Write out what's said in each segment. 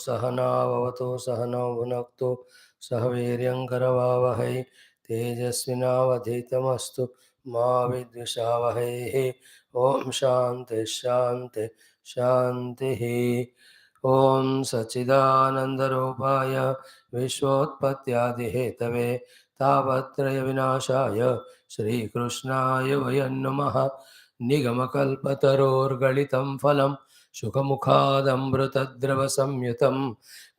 सहनाववतु सहनौ भुनक्तु सह वीर्यङ्करवावहै तेजस्विनावधीतमस्तु मा विद्विषावहैः। ॐ शान्ति शान्ति शान्तिः। ॐ सच्चिदानन्दरूपाय विश्वोत्पत्त्यादिहेतवे तापत्रयविनाशाय श्रीकृष्णाय वयं नमः। निगमकल्पतरोर्गलितं फलं सुखमुखादमृतद्रवसंयुतं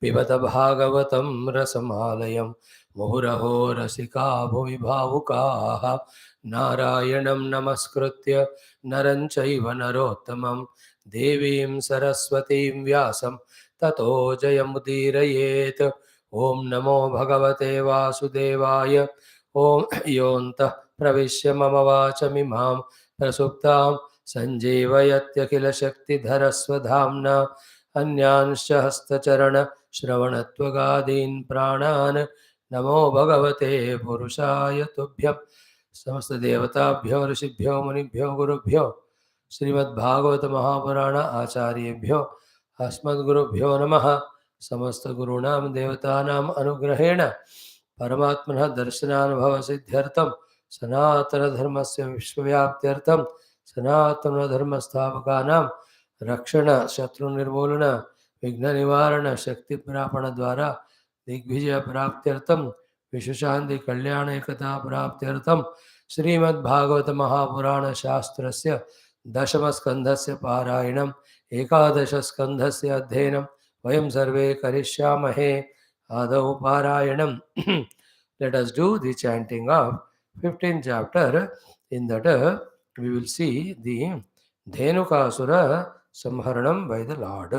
पिबत भागवतं रसमालयं मुहुरहो रसिका भुवि भावुकाः। नारायणं नमस्कृत्य नरं चैव नरोत्तमं देवीं सरस्वतीं व्यासं ततो जयमुदीरयेत्। ॐ नमो भगवते वासुदेवाय। ॐ योऽन्तः प्रविश्य मम वाचमिमां प्रसुप्तां सञ्जीवयत्यखिलशक्तिधरस्वधाम्ना अन्यांश्च हस्तचरणश्रवणत्वगादीन् प्राणान् नमो भगवते पुरुषाय तुभ्यं। समस्तदेवताभ्यो ऋषिभ्यो मुनिभ्यो गुरुभ्यो श्रीमद्भागवत महापुराण आचार्येभ्यो अस्मद्गुरुभ्यो नमः। समस्तगुरूणां देवतानाम् अनुग्रहेण परमात्मनः दर्शनानुभवसिद्ध्यर्थं सनातनधर्मस्य विश्वव्याप्त्यर्थं सनातनधर्मस्थापकानां रक्षण शत्रुनिर्मूलन विघ्ननिवारण शक्तिप्रापण द्वारा दिग्विजय प्राप्त्यर्थं विश्वशान्ति कल्याण एकता प्राप्त्यर्थं श्रीमद्भागवत महापुराण शास्त्रस्य दशमस्कन्धस्य पारायणम् एकादशस्कन्धस्य अध्ययनं वयं सर्वे करिष्यामहे। आदौ पारायणं let us do the chanting of 15th chapter. In that we will see the Dhenukasura Samharanam by the Lord.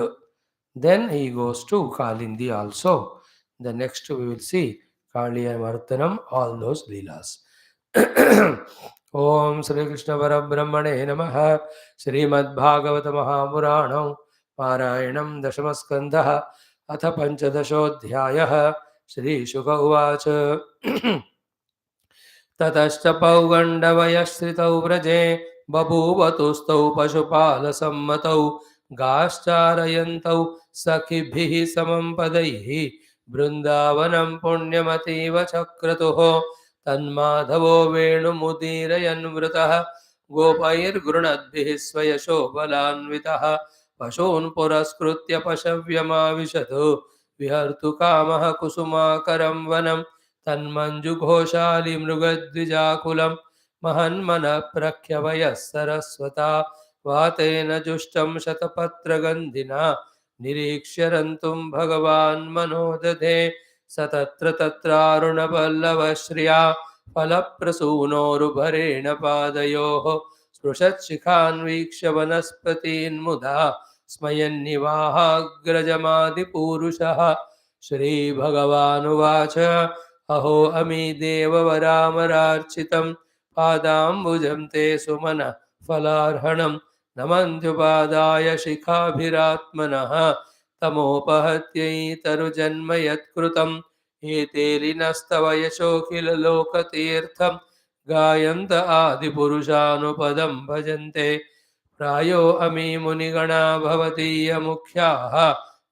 Then he goes to Kalindi also. The next we will see Kaliya Martanam, all those Leelas. Om Sri Krishna Parabrahmane Namaha. Srimad Bhagavata Mahapuranam Parayanam Dashamaskandha Atha Panchadashodhyayah. Shri Shuka Uvacha. ततश्च पौगण्डवयश्रितौ व्रजे बभूवतुस्तौ पशुपालसम्मतौ गाश्चारयन्तौ सखिभिः समं पदैः बृन्दावनं पुण्यमतीव चक्रतुः तन्माधवो वेणुमुदीरयन् वृतः गोपैर्गृणद्भिः स्वयशोबलान्वितः पशून् पुरस्कृत्य पशव्यमाविशत् विहर्तु कामः कुसुमाकरं वनं तन्मञ्जुघोषाली मृगद्विजाकुलं महन्मनः प्रख्यवयः सरस्वता वातेन जुष्टं शतपत्रगन्धिना निरीक्ष्य रन्तुं भगवान् मनोदधे स तत्र तत्रारुणपल्लवश्रिया फलप्रसूनोरुभरेण पादयोः स्पृशच्छिखान् वीक्ष्य वनस्पतीन्मुदा स्मयन्निवाहाग्रजमादिपूरुषः। श्रीभगवानुवाच अहो अमी देववरामरार्चितं पादाम्बुजं ते सुमनः फलार्हणं नमन्त्युपादाय शिखाभिरात्मनः तमोपहत्यैतरुजन्म यत्कृतं एते लीनस्तव यशोऽखिललोकतीर्थं गायन्त आदिपुरुषानुपदं भजन्ते प्रायो अमी मुनिगणा भवतीयमुख्याः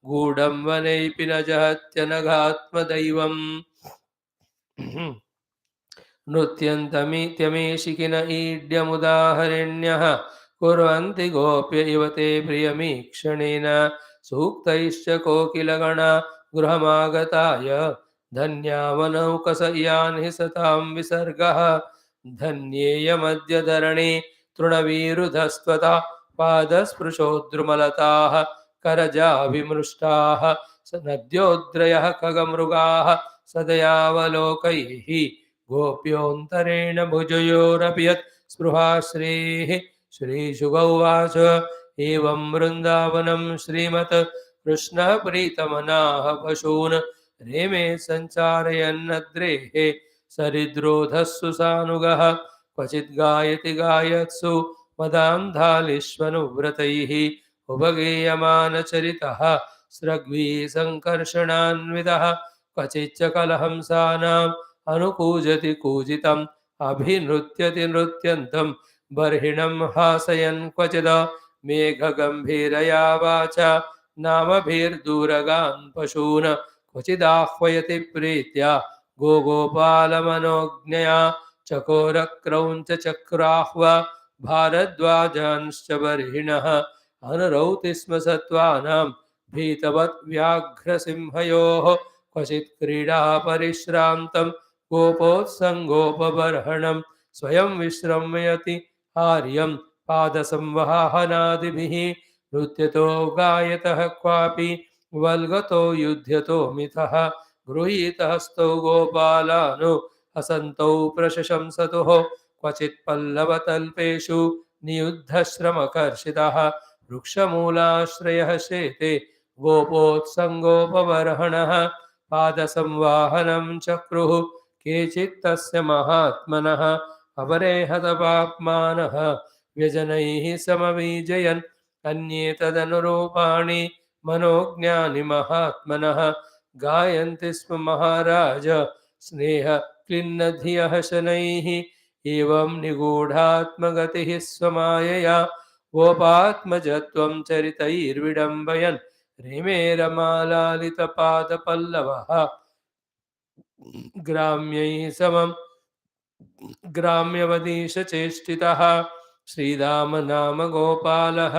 गूढं वनेऽपि न जहत्यनघात्मदैवम् नृत्यन्तमीत्यमेशिकिन ईड्यमुदाहरिण्यः कुर्वन्ति गोप्य इव ते प्रियमीक्षणेन सूक्तैश्च कोकिलगणा गृहमागताय धन्यावनौकसयान् हि सतां विसर्गः धन्येयमद्य धरणी तृणवीरुधस्त्वता पादस्पृशोद्रुमलताः करजाभिमृष्टाः स नद्योद्रयः खगमृगाः सदयावलोकैः गोप्योऽन्तरेण भुजयोरपि यत् स्पृहाश्रेः। श्रीशुक उवाच एवं वृन्दावनं श्रीमत् कृष्णः प्रीतमनाः पशून् रेमे सञ्चारयन्नद्रेः सरिद्रोधस्सु सानुगः क्वचिद् गायति गायत्सु मदान्धालिष्वनुव्रतैः उपगीयमानचरितः स्रग्वी सङ्कर्षणान्वितः क्वचिच्च कलहंसानाम् अनुकूजति कूजितम् अभिनृत्यति नृत्यन्तं बर्हिणं हासयन् क्वचिद मेघगम्भीरया वाचा नामभिर्दूरगान् पशून् क्वचिदाह्वयति प्रीत्या गोपालमनोज्ञया चकोरक्रौञ्चचक्राह्व भारद्वाजांश्च बर्हिणः अनुरौति स्म सत्त्वानां भीतवत् व्याघ्रसिंहयोः क्वचित् क्रीडा परिश्रान्तं गोपोत्सङ्गोपबर्हणं स्वयं विश्रम्यति आर्यं पादसंवाहनादिभिः नृत्यतो गायतः क्वापि वल्गतो युध्यतो मिथः गृहीतहस्तौ गोपालानु हसन्तौ प्रशशंसतुः क्वचित् पल्लवतल्पेषु नियुद्धश्रमकर्षितः वृक्षमूलाश्रयः शेते गोपोत्सङ्गोपबर्हणः पादसंवाहनं चक्रुः केचित् तस्य महात्मनः अपरे हतपाप्मानः व्यजनैः समवीजयन् अन्ये तदनुरूपाणि मनोज्ञानि महात्मनः गायन्ति स्म महाराज स्नेह क्लिन्नधियः शनैः एवं निगूढात्मगतिः स्वमायया गोपात्मजत्वं चरितैर्विडम्बयन् रेमे रमालालितपादपल्लवः ग्राम्यैः समं ग्राम्यवदीशचेष्टितः श्रीराम नाम गोपालः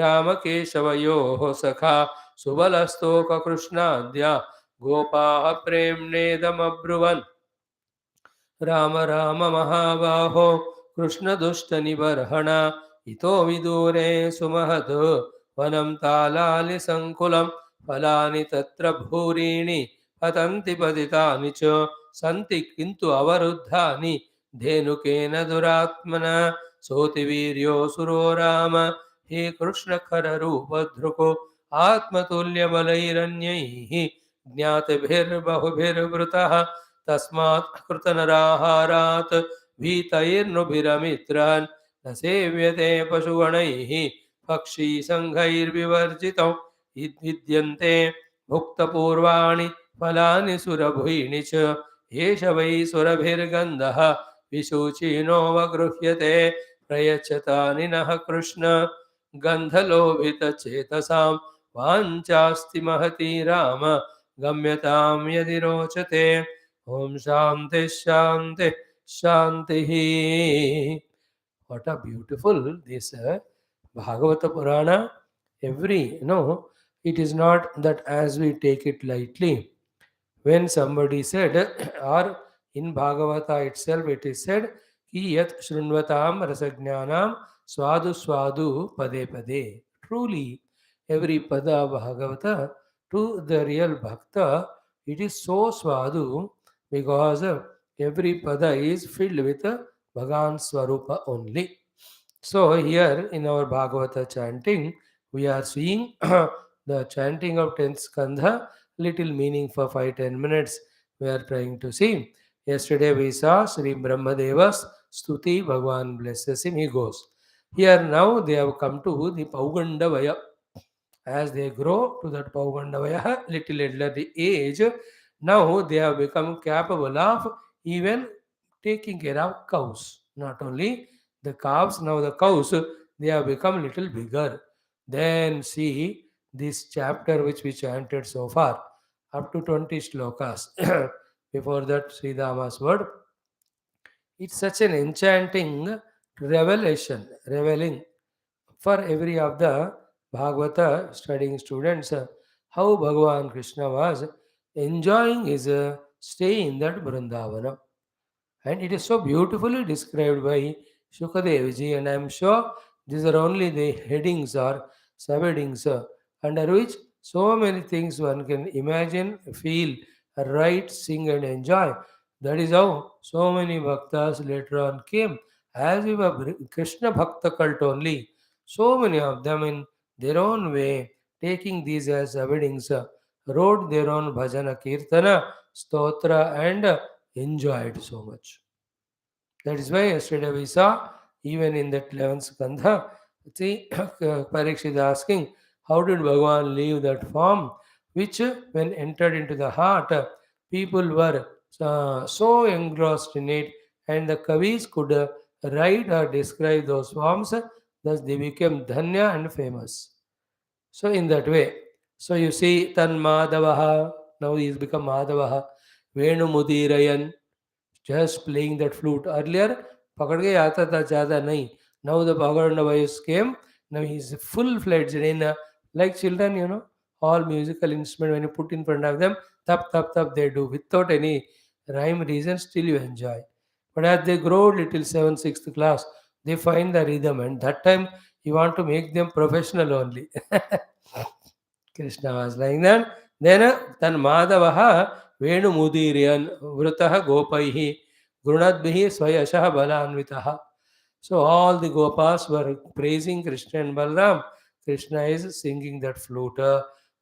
रामकेशवयोः सखा सुबलस्तोककृष्णाद्या गोपाः प्रेम्णेदमब्रुवन् राम राम महाबाहो कृष्णदुष्टनिबर्हण इतो विदूरे सुमहत् वनं तालालिसङ्कुलं फलानि तत्र भूरीणि पतन्ति पतितानि च सन्ति किन्तु अवरुद्धानि धेनुकेन दुरात्मना सोतिवीर्योऽसुरो राम हे कृष्णखररूपधृको आत्मतुल्यबलैरन्यैः ज्ञातिभिर्बहुभिर्वृतः तस्मात् कृतनराहारात् भीतैर्नृभिरमित्रान् न सेव्यते पशुगणैः पक्षीसङ्घैर्विवर्जितौ विद्यन्ते भुक्तपूर्वाणि फलानि सुरभुयिनि च एष वै सुरभिर्गन्धः विशुचिनोऽवगृह्यते प्रयच्छतानि नः कृष्ण गन्धलोभितचेतसां वाञ्छास्ति महती राम गम्यतां यदि रोचते ॐ शान्तिः शान्तिः शान्तिः. What a beautiful this Bhagavata Purana. It is not that as we take it lightly. When somebody said, or in Bhagavata itself it is said, ki yat shrunvatam rasajnanam swadu swadu pade pade. Truly, every pada Bhagavata to the real Bhakta, it is so swadu because every pada is filled with Bhagavan Swarupa only. So here in our Bhagavata chanting, we are seeing the chanting of 10th Skandha, little meaning for 5-10 minutes we are trying to see. Yesterday we saw Sri Brahmadeva's Stuti, Bhagavan blesses him, he goes. Here now they have come to the Paugandavaya. As they grow to that Paugandavaya, little elderly age, now they have become capable of even taking care of cows. Not only the calves, now the cows, they have become little bigger. Then see this chapter which we chanted so far, up to 20 shlokas. Before that, Sri Dama's word. It's such an enchanting reveling for every of the Bhagavata studying students how Bhagavan Krishna was enjoying his stay in that Vrindavana. And it is so beautifully described by Shukadevji, and I am sure these are only the headings or subheadings under which so many things one can imagine, feel, write, sing, and enjoy. That is how so many bhaktas later on came. As we were Krishna Bhakta cult only, so many of them in their own way, taking these as subheadings, wrote their own bhajana, kirtana, stotra, and enjoyed so much. That is why yesterday we saw, even in that 11th Skandha, see, Parikshit asking, how did Bhagavan leave that form, which when entered into the heart, people were so engrossed in it, and the Kavis could write or describe those forms, thus they became Dhanya and famous. So, in that way, So you see, Tan Madhavaha, now he has become Madhavaha. Venu Mudirayan, just playing that flute. Earlier, pakad ke aata tha, zyada nahi. Now the Bhagavan voice came. Now he is full fledged in like children, all musical instrument when you put in front of them, tap tap tap they do without any rhyme reason. Still you enjoy. But as they grow little 7th, 6th class, they find the rhythm, and that time you want to make them professional only. Krishna was like that. Then Tan Madhavaha Venu Mudiriyan Vrutaha Gopaihi Grunadbihi Swayashaha Balanvitaha. So all the Gopas were praising Krishna and Balram. Krishna is singing that flute.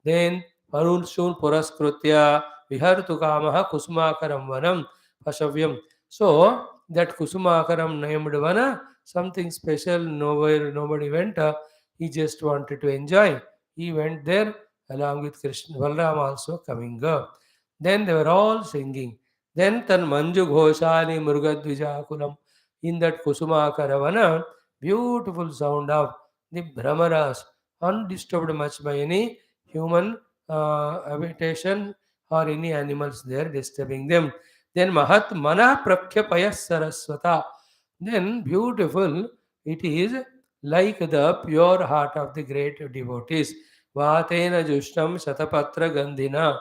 Then Arun Shun Puraskrutya Vihartu Kamaha Kusumakaram Vanam Pashavyam. So that Kusumakaram named Vana, something special, nowhere nobody went. He just wanted to enjoy. He went there along with Krishna, Balram also coming up. Then they were all singing. Then Tan Manju Ghoshali Murgadvijakulam, in that Kusuma Karavana, beautiful sound of the Brahmaras, undisturbed much by any human habitation or any animals there disturbing them. Then Mahat Mana Prakyapaya Saraswata. Then beautiful, it is like the pure heart of the great devotees. Vatena Jushtam Shatapatra Gandhina.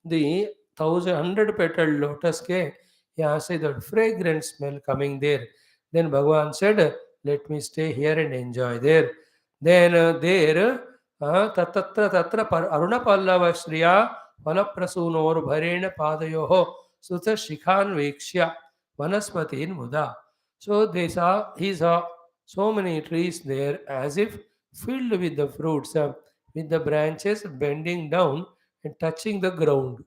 The 1,100 petal lotus ke यहाँ से the fragrant smell coming there. Then Bhagavan said, let me stay here and enjoy there. Then there, tatra tatra aruna pallava shriya vanaprasunor bharena padayoho sutta shikhan vikshya vanaspatin muda. So he saw so many trees there as if filled with the fruits, with the branches bending down and touching the ground.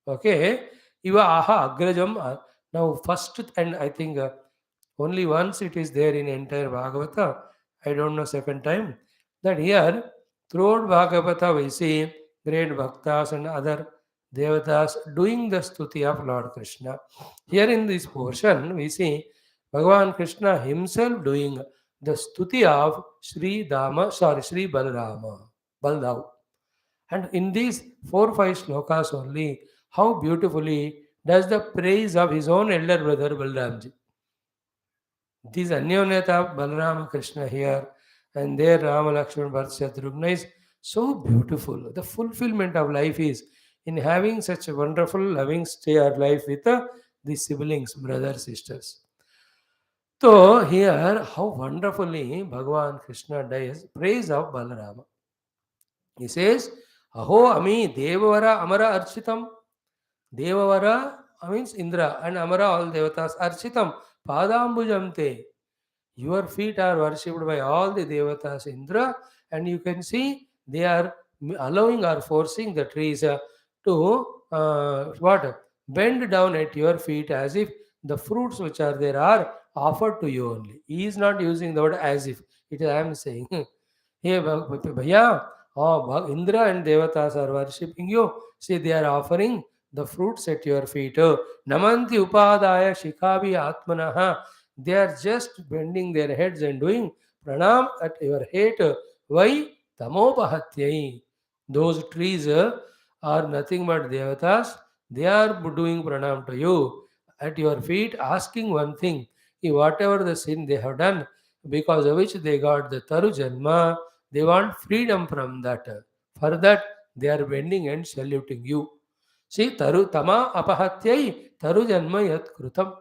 Okay, Iva aha agrajam. Now first, and I think only once it is there in entire Bhagavata. I don't know second time. That here throughout Bhagavata we see great bhaktas and other devatas doing the stuti of Lord Krishna. Here in this portion we see Bhagavan Krishna himself doing the stuti of Sri Balarama, Baldav. And in these 4 5 slokas only, how beautifully does the praise of his own elder brother Balramji. This Anyonyata Balarama Krishna here and there Rama Lakshman Bharat Shatrugna is so beautiful. The fulfillment of life is in having such a wonderful loving stay of life with the siblings, brothers, sisters. So here how wonderfully Bhagavan Krishna does praise of Balarama. He says, Aho Ami Devavara Amara Architam. Devavara means Indra and Amara all devatas Architam Padambujamte. Your feet are worshipped by all the devatas Indra, and you can see they are allowing or forcing the trees to what bend down at your feet as if the fruits which are there are offered to you only. He is not using the word as if. It is I am saying. Hey, Bhaiya, Indra and Devatas are worshipping you. See, they are offering the fruits at your feet. Namanti Upadaya Shikhavi Atmanaha. They are just bending their heads and doing pranam at your head. Why? Tamopahatyai. Those trees are nothing but Devatas. They are doing pranam to you at your feet, asking one thing. Whatever the sin they have done, because of which they got the Taru Janma, they want freedom from that. For that, they are bending and saluting you. See, Taru Tama Apahatyai Taru Janma Yat Krutam.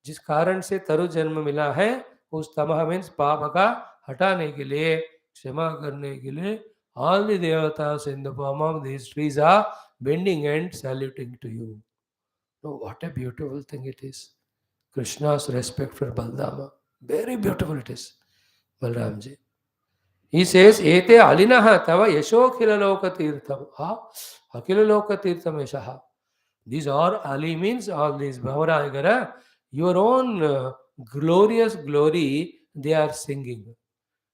जिस कारण से तरु जन्म मिला है उस तमह means पाप का हटाने के लिए क्षमा करने के लिए all the devatas in the form of these trees are bending and saluting to you. Oh, what a beautiful thing it is. Krishna's respect for Baldama. Very beautiful it is. Balramji. He says, Ete alinaha tava yashokhila loka tirtham. Akhila loka tirtham yashaha. These are Ali means all these Bhavaragara, your own glorious glory they are singing.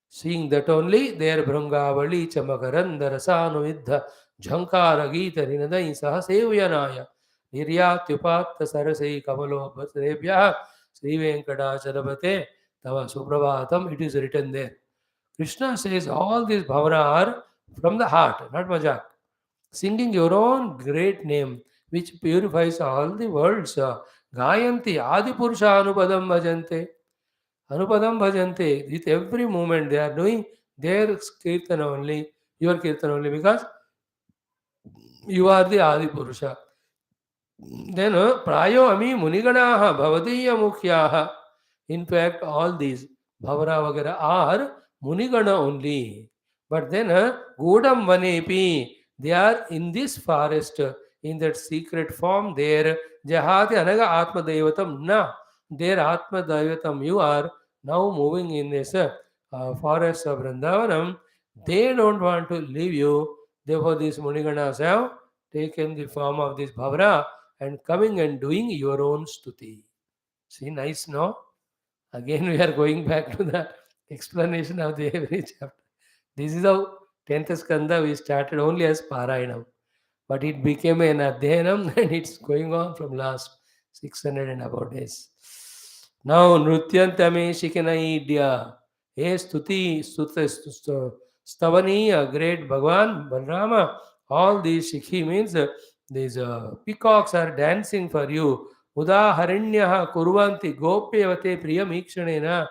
Seeing that only their Brangavali Chamakaranda Rasanuvidha Jhankara Gita Rinadai Sahasevayanaya Niryatyupatta Sarasai Kamalo Bhatrebhya Sri Venkadacharabhate Tava Suprabhatam. It is written there. Krishna says all these Bhavana are from the heart, not majak. Singing your own great name, which purifies all the worlds. Gayanti Adi Purusha Anupadam Bhajante. Anupadam Bhajante. With every moment they are doing their kirtan only, your kirtan only, because you are the Adi Purusha. Then Prayo Ami Muniganaha Bhavadiya Mukhyaha. In fact, all these Bhavara Vagara are Munigana only. But then Godam Vanepi, they are in this forest, in that secret form there. Jahati Anaga Atma Devatam Na. Their Atma Devatam, you are now moving in this forest of Vrindavanam. They don't want to leave you. Therefore, these Muniganas have taken the form of this Bhavara and coming and doing your own stuti. See, nice, no? Again, we are going back to the explanation of the every chapter. This is how 10th Skanda we started only as Parayanam, but it became an Adhyanam and it's going on from last 600 and about days. Now, Nrutyantame Shikana Idya, He Stuti, Stavani, a great Bhagwan, Balrama, all these Shikhi means these peacocks are dancing for you. Udaharanyaha Kurvanti Gopyavate Priyamikshanena.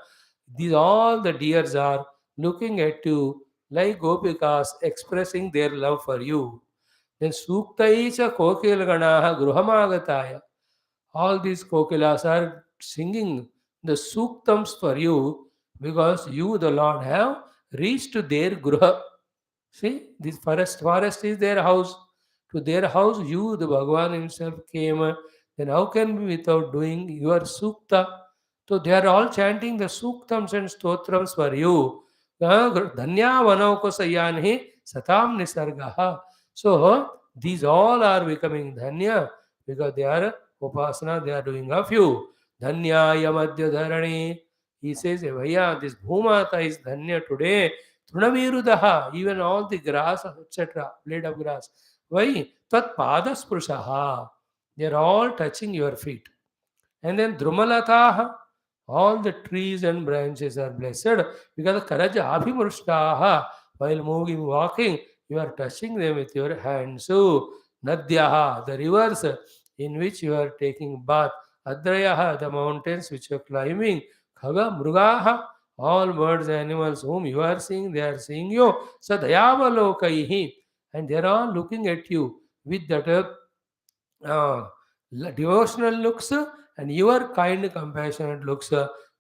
These all the deers are looking at you like Gopikas expressing their love for you. Then Suktaicha Kokilganaha Gruhamagataya. All these kokilas are singing the suktams for you because you, the Lord, have reached to their gruha. See, this forest is their house. To their house, you, the Bhagavan himself came. Then how can we without doing your sukta? So they are all chanting the suktams and stotrams for you. Dhanya vanauko sayanhi satam nisargaha. So these all are becoming dhanya because they are upasana, they are doing of you. Dhanyaya madhya dharani. He says, Vaya, this Bhumata is dhanya today. Trinavirudaha, even all the grass, etc., blade of grass. Why? Tat padaspurushaha. They are all touching your feet. And then Drumalataha, all the trees and branches are blessed because Karaja Abhimrushtaha, while moving, walking, you are touching them with your hands. So, Nadyaha, the rivers in which you are taking bath, Adrayaha, the mountains which you are climbing, Khaga Mrugaha, all birds and animals whom you are seeing, they are seeing you. Sadayavalokai, and they are all looking at you with that uh, devotional looks and your kind, compassionate looks.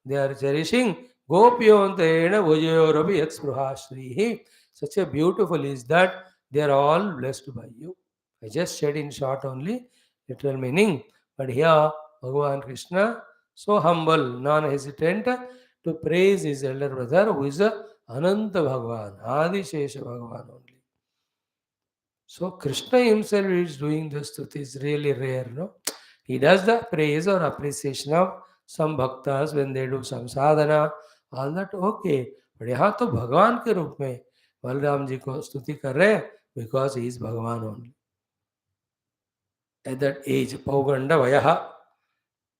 They are cherishing. Gopyantena Vajayorabi Yatspruhashrihi. Such a beautiful is that they are all blessed by you. I just said in short only, literal meaning. But here, Bhagavan Krishna, so humble, non hesitant to praise his elder brother who is Ananta Bhagavan, Adi Shesha Bhagavan only. So Krishna himself is doing this stuti is really rare, no? He does the praise or appreciation of some bhaktas when they do some sadhana, all that okay. But यहाँ तो भगवान के रूप में बलराम जी को स्तुति कर रहे हैं because he is भगवान only. At that age, Pauganda Vayaha.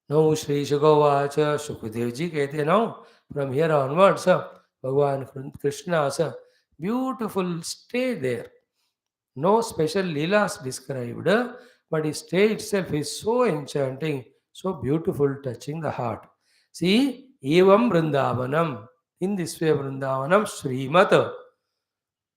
No Sri Shugovacha Shukadev ji कहते now from here onwards, Bhagavan Krishna, beautiful stay there. No special leelas described, but his stay itself is so enchanting, so beautiful, touching the heart. See, Evam Vrindavanam. In this way, Vrindavanam, Srimat.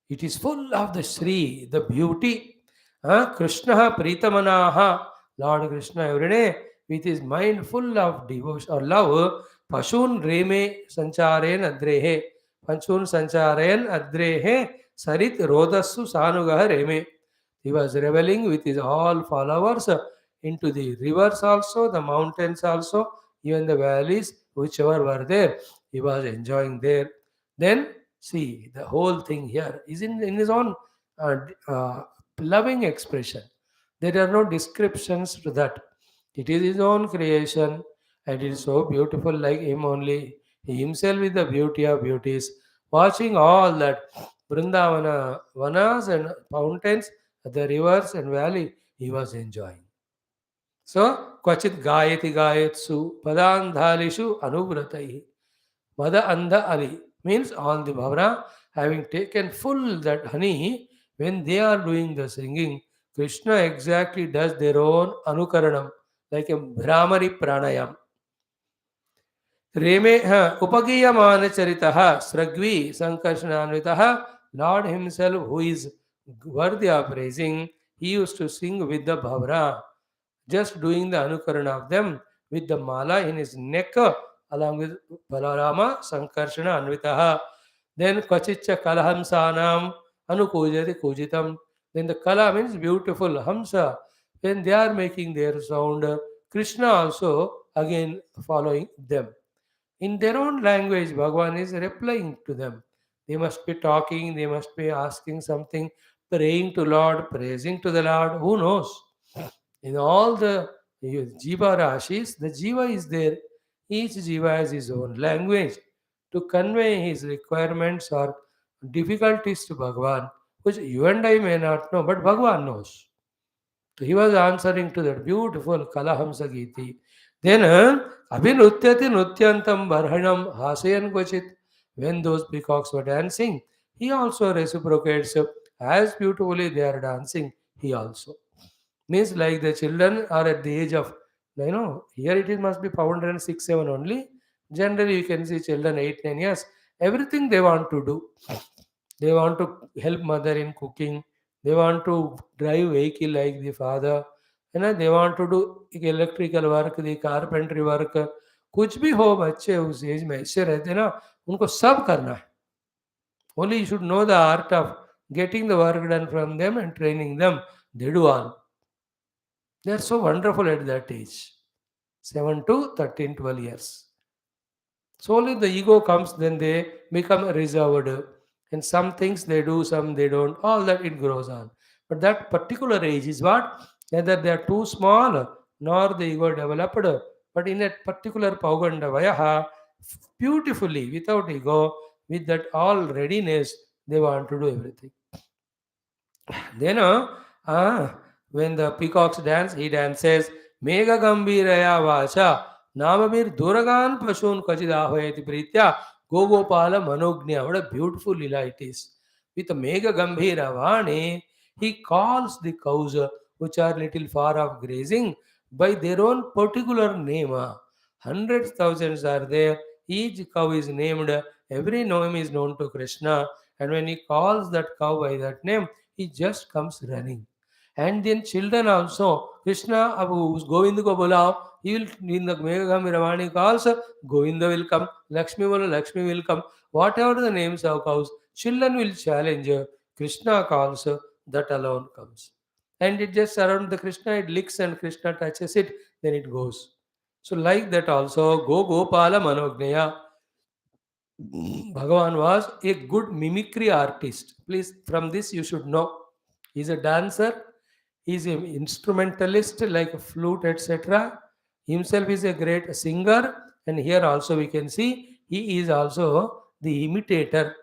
It is full of the Sri, the beauty. Krishna Pritamanaha. Lord Krishna every day, with his mind full of devotion or love, Pashun Reme Sancharen Adrehe. Pashun Sancharen Adrehe. Sarit Rodasu Sanugaha Reme. He was reveling with his all followers into the rivers also, the mountains also, even the valleys, whichever were there, he was enjoying there. Then, see, the whole thing here is in his own loving expression. There are no descriptions to that. It is his own creation and it is so beautiful like him only. He himself is the beauty of beauties. Watching all that Vrindavana, vanas and fountains, the rivers and valley, he was enjoying. So, Kvachit Gayati Gayatsu Padandhalishu Anubratai. Vada Andha Ali means all the Bhavana having taken full that honey, when they are doing the singing, Krishna exactly does their own anukaranam, like a Brahmari pranayam. Reme upagiyamana charitaha sragvi sankarshananvitaha, Lord himself who is worthy of praising, he used to sing with the bhavra, just doing the anukarana of them with the mala in his neck along with Balarama Sankarshana Anvitaha. Then Kachicha Kalahamsanam Anukujati Kujitam. Then the Kala means beautiful Hamsa. When they are making their sound, Krishna also again following them. In their own language, Bhagavan is replying to them. They must be talking, they must be asking something, praying to Lord, praising to the Lord, who knows? In all the Jiva Rashis, the Jiva is there. Each Jiva has his own language to convey his requirements or difficulties to Bhagavan, which you and I may not know, but Bhagavan knows. So he was answering to that beautiful Kalahamsa Giti. Then, Abhinutyati Nutyantam Barhanam Hasayan Gochit. When those peacocks were dancing, he also reciprocates as beautifully they are dancing, he also. Means like the children are at the age of, here it is must be found in 6, 7 only. Generally, you can see children 8, 9 years. Everything they want to do. They want to help mother in cooking. They want to drive vehicle like the father. They want to do electrical work, the carpentry work. कुछ भी हो बच्चे उस as में ऐसे रहते हैं ना उनको सब करना है. Only you should know the art of getting the work done from them and training them. They do all. They are so wonderful at that age. 7 to 13, 12 years. So only the ego comes, then they become reserved. And some things they do, some they don't. All that it grows on. But that particular age is what? Neither they are too small, nor the ego developed. But in that particular Pauganda Vayaha, beautifully, without ego, with that all readiness, they want to do everything. Then, when the peacocks dance, he dances, Mega Gambiraya Vacha, Namamir Duragan Pashun Kachidahayati Pritya, Gogopala Manognya. What a beautiful lila it is. With a Mega Gambhira Vani, he calls the cows which are little far off grazing by their own particular name. Hundreds, thousands are there. Each cow is named. Every name is known to Krishna. And when he calls that cow by that name, he just comes running. And then children also, Krishna, Abu Govinda ko bulao, he will, in the Megham Ravani calls, Govinda will come, Lakshmi will come. Whatever the names of cows, children will challenge. Krishna calls, that alone comes. And it just around the Krishna, it licks and Krishna touches it, then it goes. So like that also, Go Gopala Manogneya. Bhagavan was a good mimicry artist. Please, from this you should know. He's a dancer, he's an instrumentalist like a flute, etc. Himself is a great singer, and here also we can see he is also the imitator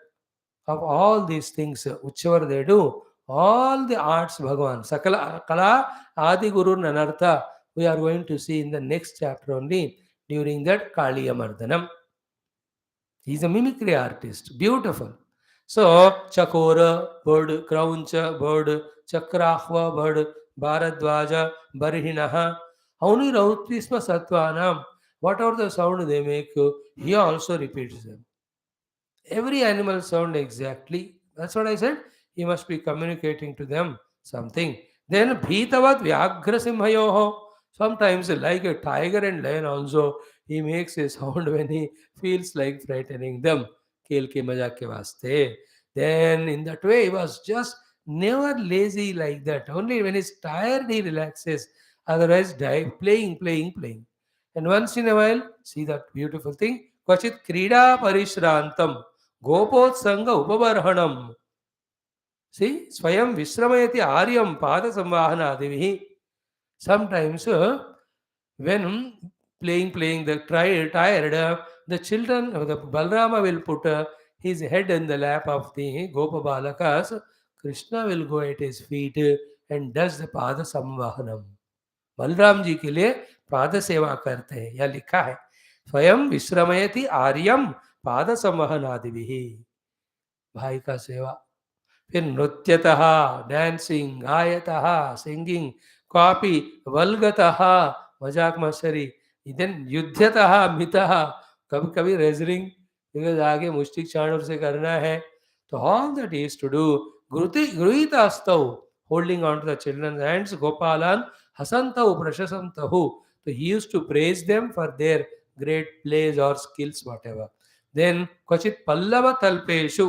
of all these things, whichever they do. All the arts, Bhagavan, Sakala Kala Adi Guru Nanartha, we are going to see in the next chapter only during that Kaliya Mardhanam. He's a mimicry artist. Beautiful. So, Chakora, bird, Krauncha, bird, Chakrahva, bird, Bharadwaja, Barhinaha, Auni Rautrisma Satvanam. Whatever the sound they make, he also repeats them. Every animal sound exactly. That's what I said. He must be communicating to them something. Then Bhitavat Vyagra Simhayoho. Sometimes like a tiger and lion also, he makes a sound when he feels like frightening them. Khel ke maja ke vaste. Then in that way he was just never lazy like that. Only when he's tired he relaxes. Otherwise playing. And once in a while, see that beautiful thing. Kvachit krida parishrantam. Gopotsanga upabarhanam. See, Swayam Visramayati Aryam Pada Samvahana Devi. Sometimes when playing the tired, the children, the Balrama will put his head in the lap of the Gopa Balakas. Krishna will go at his feet and does the Pada Samvahanam. Balram ji के लिए पाद सेवा करते हैं. यह लिखा है स्वयं विश्रमयति आर्यम पाद संवहनादिभिः. भाई का सेवा, फिर नृत्यतः, डांसिंग, गायतः, सिंगिंग, कॉपी, वल्गतः, मजाक मस्करी, देन युद्धतः, मितः, कभी कभी रेजलिंग, बिकॉज आगे मुष्टिक चाणूर से करना है, तो all that is to do गृहीतास्तौ, holding on to the children hands, गोपालान हसंतौ प्रशसंतौ, तो he used to praise them for their great plays और स्किल्स वॉट एवर. देन क्वचित पल्लव तल्पेशु,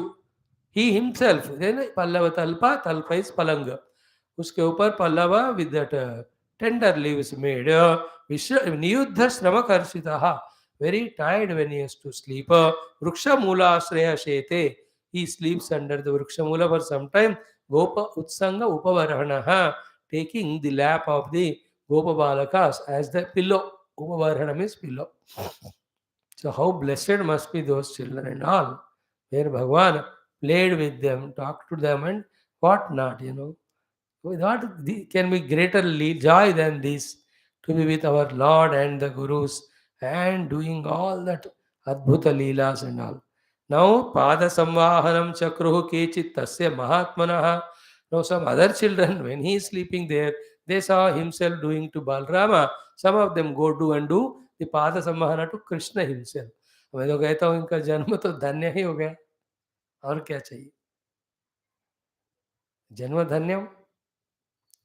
ही हिमसेल्फ, देन पल्लव तल्पा, तल्पा इज पलंग, उसके ऊपर पल्लव with that tender leaves made, नियुद्ध श्रम कर्षितः, very tired when he has to sleep, वृक्ष मूलाश्रय शेते, he sleeps under the vrikshamula for some time, gopa utsanga upavarhanah, taking the lap of the gopa balakas as the pillow. Upavarhanam is pillow. So how blessed must be those children and all, where Bhagwan played with them, talked to them, and what not, you know. What can be greater joy than this, to be with our Lord and the Gurus and doing all that Adbhuta Leelas and all. Now, Pada Samvahanam Chakruhu Kechit Tasya Mahatmanaha. Now, some other children, when he is sleeping there, they saw himself doing to Balrama. Some of them go do and do the Pada Samvahana to Krishna himself. मैं तो कहता हूँ इनका जन्म तो धन्य ही हो गया, और क्या चाहिए, जन्म धन्य.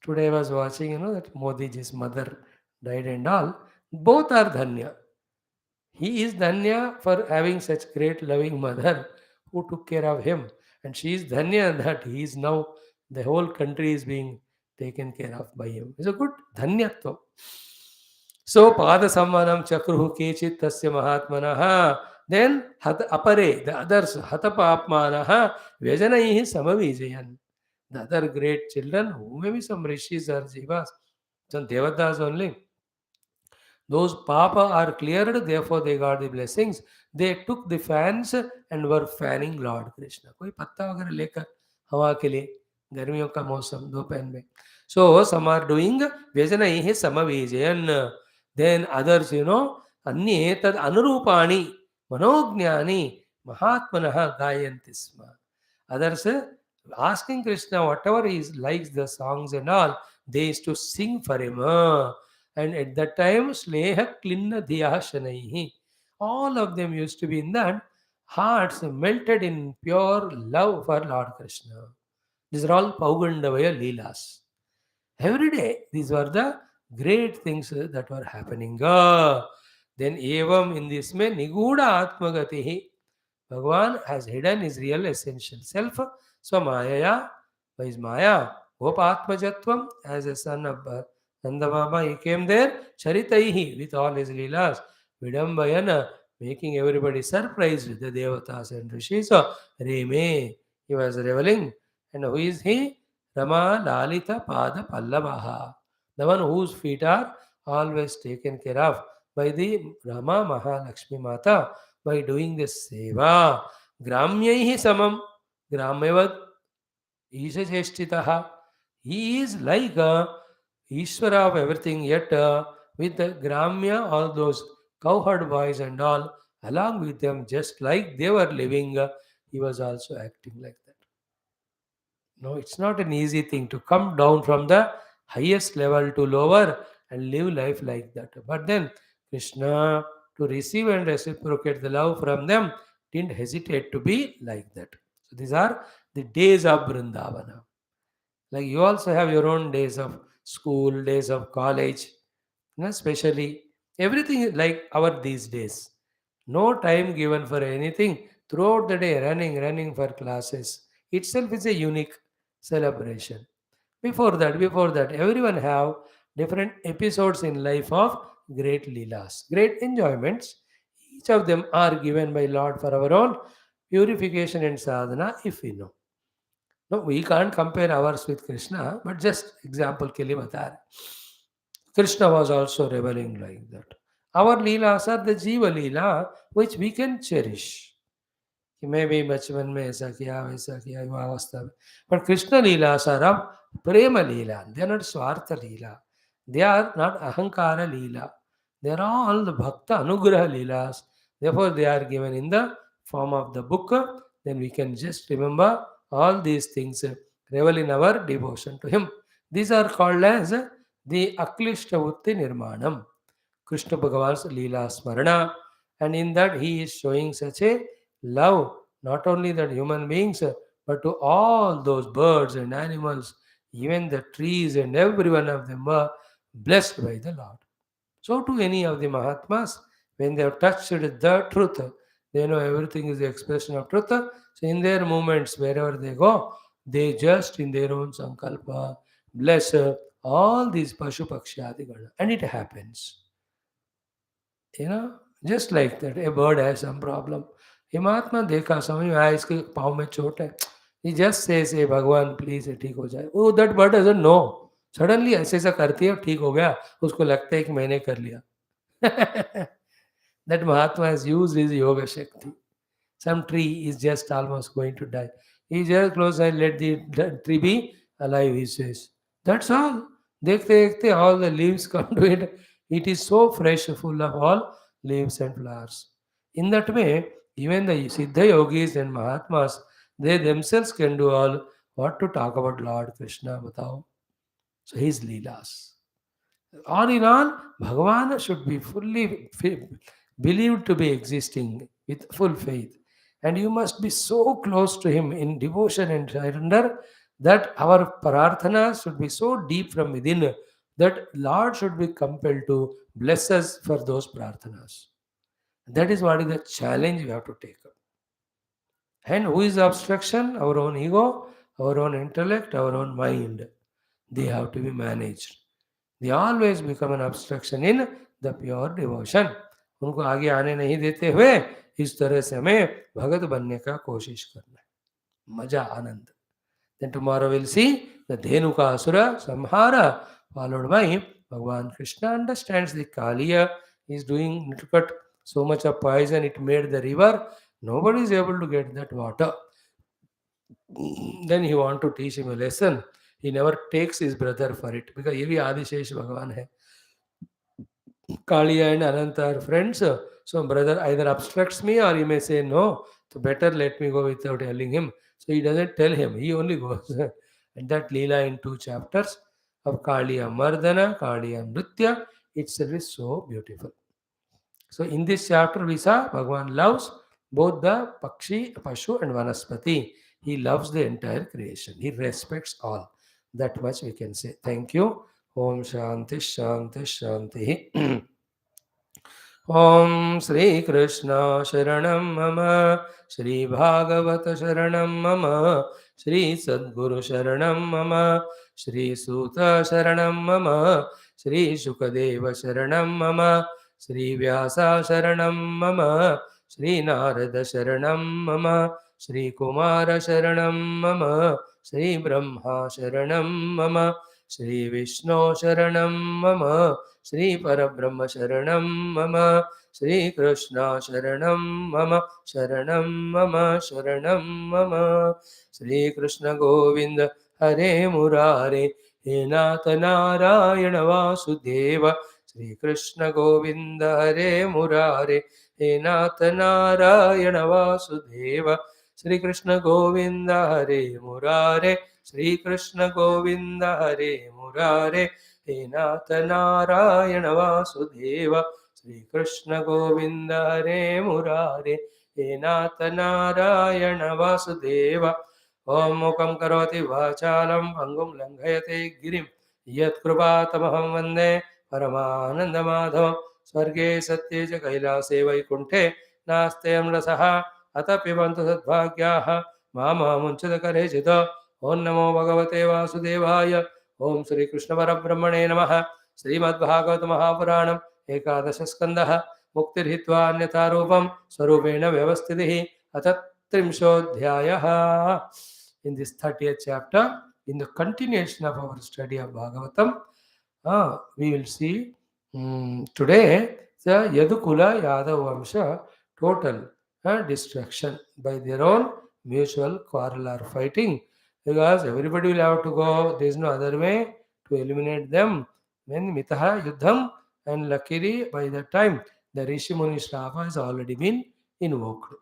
Today I was watching, that Modi ji's mother died and all. Both are Dhanya. He is Dhanya for having such great loving mother who took care of him. And she is Dhanya that he is now, the whole country is being taken care of by him. It's a good Dhanyatva. So, Pada Sammanam Chakruhu Kechit Tasya Mahatmanaha. Then, Apare, the others, Hatapapmanaha, Vyajanaihi Samavijayan. The other great children, who may be some rishis or jivas, some devatas only, those papa are cleared, therefore they got the blessings. They took the fans and were fanning Lord Krishna. कोई पत्ता वगैरह लेकर हवा के लिए, गर्मियों का मौसम दोपहर में. So some are doing व्यजनैः समवेजयन्. Then others, अन्ये तद् अनुरूपाणि मनोज्ञानि महात्मनः गायन्ति स्म. Others asking Krishna whatever he likes, the songs and all, they used to sing for him. And at that time, Sneha Klinna Dhiya Shanaihi. All of them used to be in that hearts melted in pure love for Lord Krishna. These are all Paugandavaya Leelas. Every day, these were the great things that were happening. Then Evam, in this way, Niguda Atmagatihi. Bhagavan has hidden his real essential self. So Maya, by his Maya, Gopatmajatvam, as a son of Nanda Baba, he came there, Charitaihi, with all his Leelas, Vidambayana, making everybody surprised with the Devatas and Rishis. So, Reme, he was reveling. And who is he? Rama Lalita Pada Pallavaha, the one whose feet are always taken care of by the Rama Mahalakshmi Mata, by doing this seva. Gramyaihi samam, Gramyavad Isha Chestitaha. He is like a Ishvara of everything, yet with the Gramya, all those cowherd boys and all, along with them, just like they were living, he was also acting like that. No, it's not an easy thing to come down from the highest level to lower and live life like that. But then Krishna, to receive and reciprocate the love from them, didn't hesitate to be like that. So these are the days of Vrindavana. Like you also have your own days of school, days of college, especially everything is like our these days. No time given for anything throughout the day, running for classes. Itself is a unique celebration. Before that, everyone have different episodes in life of great leelas, great enjoyments. Each of them are given by Lord for our own purification and sadhana, if we know. No, we can't compare ours with Krishna, but just example के लिए बता रहे. Krishna was also reveling like that. Our leelas are the Jiva Leela, which we can cherish. कि मैं भी बचपन में ऐसा किया वैसा किया युवावस्था में, but Krishna Leelas are of Prema Leela. They are not Swartha Leela. They are not Ahankara Leela. They are all the Bhakta Anugraha Leelas. Therefore, they are given in the form of the book. then we can just remember all these things, revel in our devotion to Him. These are called as the Aklishtavutti Nirmanam, Krishna Bhagavan's Leela Smarana, and in that he is showing such a love, not only that human beings, but to all those birds and animals, even the trees and every one of them were blessed by the Lord. So to any of the Mahatmas, when they have touched the truth, they know everything is the expression of truth. So in their movements, wherever they go, they just in their own sankalpa bless all these Pashu Pakshyadigal. And it happens. You know, just like that, a bird has some problem. ये महात्मा देखा समझ में आया इसके पाँव में चोट है. He just says, "Hey भगवान प्लीज ठीक हो जाए." Oh, that bird doesn't know. Suddenly ऐसे ऐसा करती है ठीक हो गया. उसको लगता है कि मैंने कर लिया. That Mahatma has used his yoga shakti. Some tree is just almost going to die. He just close and let the tree be alive, he says. That's all. देखते देखते all the leaves come to it. It is so fresh, full of all leaves and flowers. In that way, even the Siddha yogis and Mahatmas, they themselves can do all. What to talk about Lord Krishna, batao. So his Leelas. All in all, Bhagavan should be fully believed to be existing with full faith. And you must be so close to Him in devotion and surrender that our prarthana should be so deep from within that Lord should be compelled to bless us for those prarthanas. That is what is the challenge we have to take up. And who is the obstruction? Our own ego, our own intellect, our own mind. They have to be managed. They always become an obstruction in the pure devotion. उनको आगे आने नहीं देते हुए इस तरह से हमें भगत बनने का कोशिश करना है. मजा आनंद. Then tomorrow we'll see the Dhenuka Asura Samhara, followed by Bhagavan Krishna understands the Kaliya is doing to cut so much of poison, it made the river. Nobody is able to get that water. Then he want to teach him a lesson. He never takes his brother for it because ये भी आदिशेष भगवान है. Kaliya and Ananta are friends. So brother either obstructs me or he may say no. So better let me go without telling him. So he doesn't tell him. He only goes. And that Leela in 2 chapters of Kaliya Mardana, Kaliya Nritya, itself is so beautiful. So in this chapter we saw Bhagavan loves both the Pakshi, Pashu and Vanaspati. He loves the entire creation. He respects all. That much we can say. Thank you. Om Shanti Shanti Shanti. Om Sri Krishna Sharanam Mama, Sri Bhagavata Sharanam Mama, Sri Sadguru Sharanam Mama, Sri Suta Sharanam Mama, Sri Shukadeva Sharanam Mama, Sri Vyasa Sharanam Mama, Sri Narada Sharanam Mama, Sri Kumara Sharanam Mama, Sri Brahma Sharanam Mama, Sri Vishnu Sharanam Mama, Sri Parabrahma Sharanam Mama, Sri Krishna Sharanam Mama, Sharanam Mama, Sharanam Mama, Sri Krishna Govinda Hare Murare, He Natha Narayana Vasudeva, Sri Krishna Govinda Hare Murare, He Natha Narayana Vasudeva, Sri Krishna Govinda Hare Murare, Sri Krishna Govinda Hare Murare, He Natha Narayana Vasudeva, Sri Krishna Govinda Hare Murare, He Natha Narayana Vasudeva. Om Mukam Karoti Vachalam Bhangum Langhayate Girim Yat Krupatamaham Vande Paramananda Madhavam Swarge Satye Ch Kailase Vaikunte Nasteyam Rasaha Atapivantu Sadbhagyaha Mama Munchada Karechita. Om Namo Bhagavate Vasudevaya. Om Sri Krishna Parabrahmane Namaha. Srimad Bhagavata Mahapuranam Ekadasha Skandaha Muktirhitva Anyatha Rupam Sarupena Vyavastitihi Atat Trimshodhyayaha. In this 30th chapter, in the continuation of our study of Bhagavatam, we will see today the Yadukula Yadava Vamsha total destruction by their own mutual quarrel or fighting, because everybody will have to go. There is no other way to eliminate them. When Mitaha Yuddham, and luckily by that time the Rishi Muni Shrafa has already been invoked.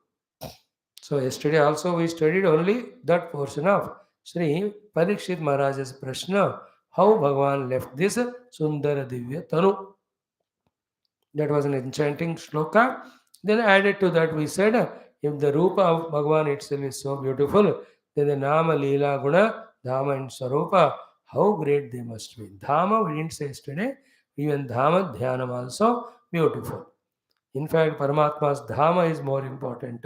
So yesterday also we studied only that portion of Sri Parikshit Maharaj's Prashna, how Bhagavan left this Sundara Divya Tanu. That was an enchanting shloka. Then added to that we said, if the Rupa of Bhagavan itself is so beautiful, then the Nama, Leela, Guna, Dhama and Sarupa, how great they must be. Dhama we didn't say yesterday, even Dhama, Dhyanam also beautiful. In fact, Paramatma's Dhama is more important.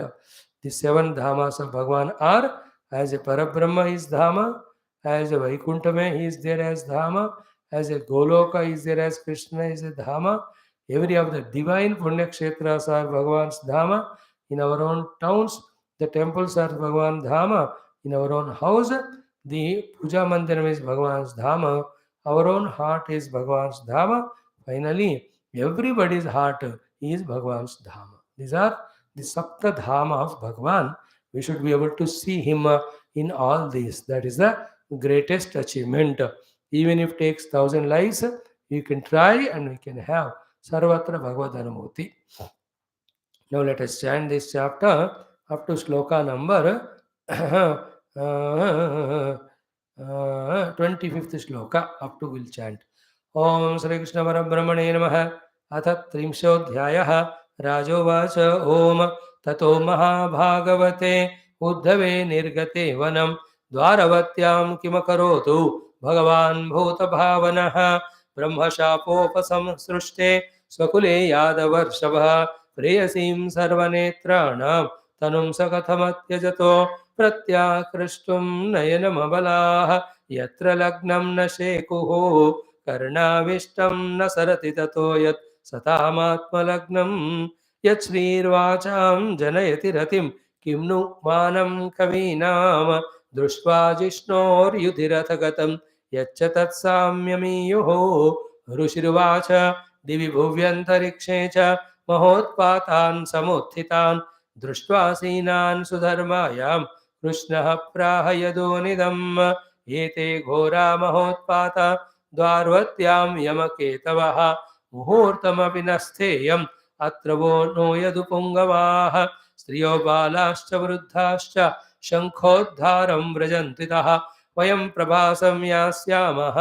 The seven Dhamas of Bhagavan are, as a Parabrahma is Dhama, as a Vaikuntame he is there as Dhama, as a Goloka is there as Krishna is a Dhama. Every of the divine Punya Kshetras are Bhagavan's Dhama. In our own towns, the temples are Bhagavan Dhama. In our own house, the Puja Mandiram is Bhagavan's Dhama. Our own heart is Bhagavan's Dhama. Finally, everybody's heart is Bhagavan's Dhama. These are the Sapta Dhama of Bhagavan. We should be able to see him in all these. That is the greatest achievement. Even if it takes 1,000 lives, we can try and we can have Sarvatra Bhagavad Anumoti. Now let us chant this chapter up to sloka number 25th shloka. Up to we'll chant. Om Sri Krishna Parabrahmane Namaha. अथ त्रिंशोऽध्यायः राजोवाच ओम ततो महाभागवते उद्धवे निर्गते वनं द्वारवत्यां किमकरोतु भगवान् भूतभावनः ब्रह्मशापोपसंसृष्टे स्वकुले यादवर्षभः प्रेयसीं सर्वनेत्राणां तनुं स कथमत्यजतो प्रत्याकृष्टुं नयनमबलाः यत्र लग्नं न शेकुः कर्णाविष्टं न सरति ततो यत् सतामात्मलग्नं यत् श्रीर्वाचां जनयति रतिं किं नु मानं कवीनां दृष्ट्वा जिष्णोर्युधिरथ गतं यच्च तत्साम्यमीयुः ऋषिर्वाच दिवि भुव्यन्तरिक्षे च महोत्पातान् समुत्थितान् दृष्ट्वा सीनान् सुधर्मायां कृष्णः प्राह यदोनिदम् एते घोरा महोत्पाता द्वारवत्यां यमकेतवः मुहूर्तमपि न स्थेयम् अत्र वो नो यदुपुङ्गवाः स्त्रियो बालाश्च वृद्धाश्च शङ्खोद्धारं व्रजन्तितः वयं प्रभासं यास्यामः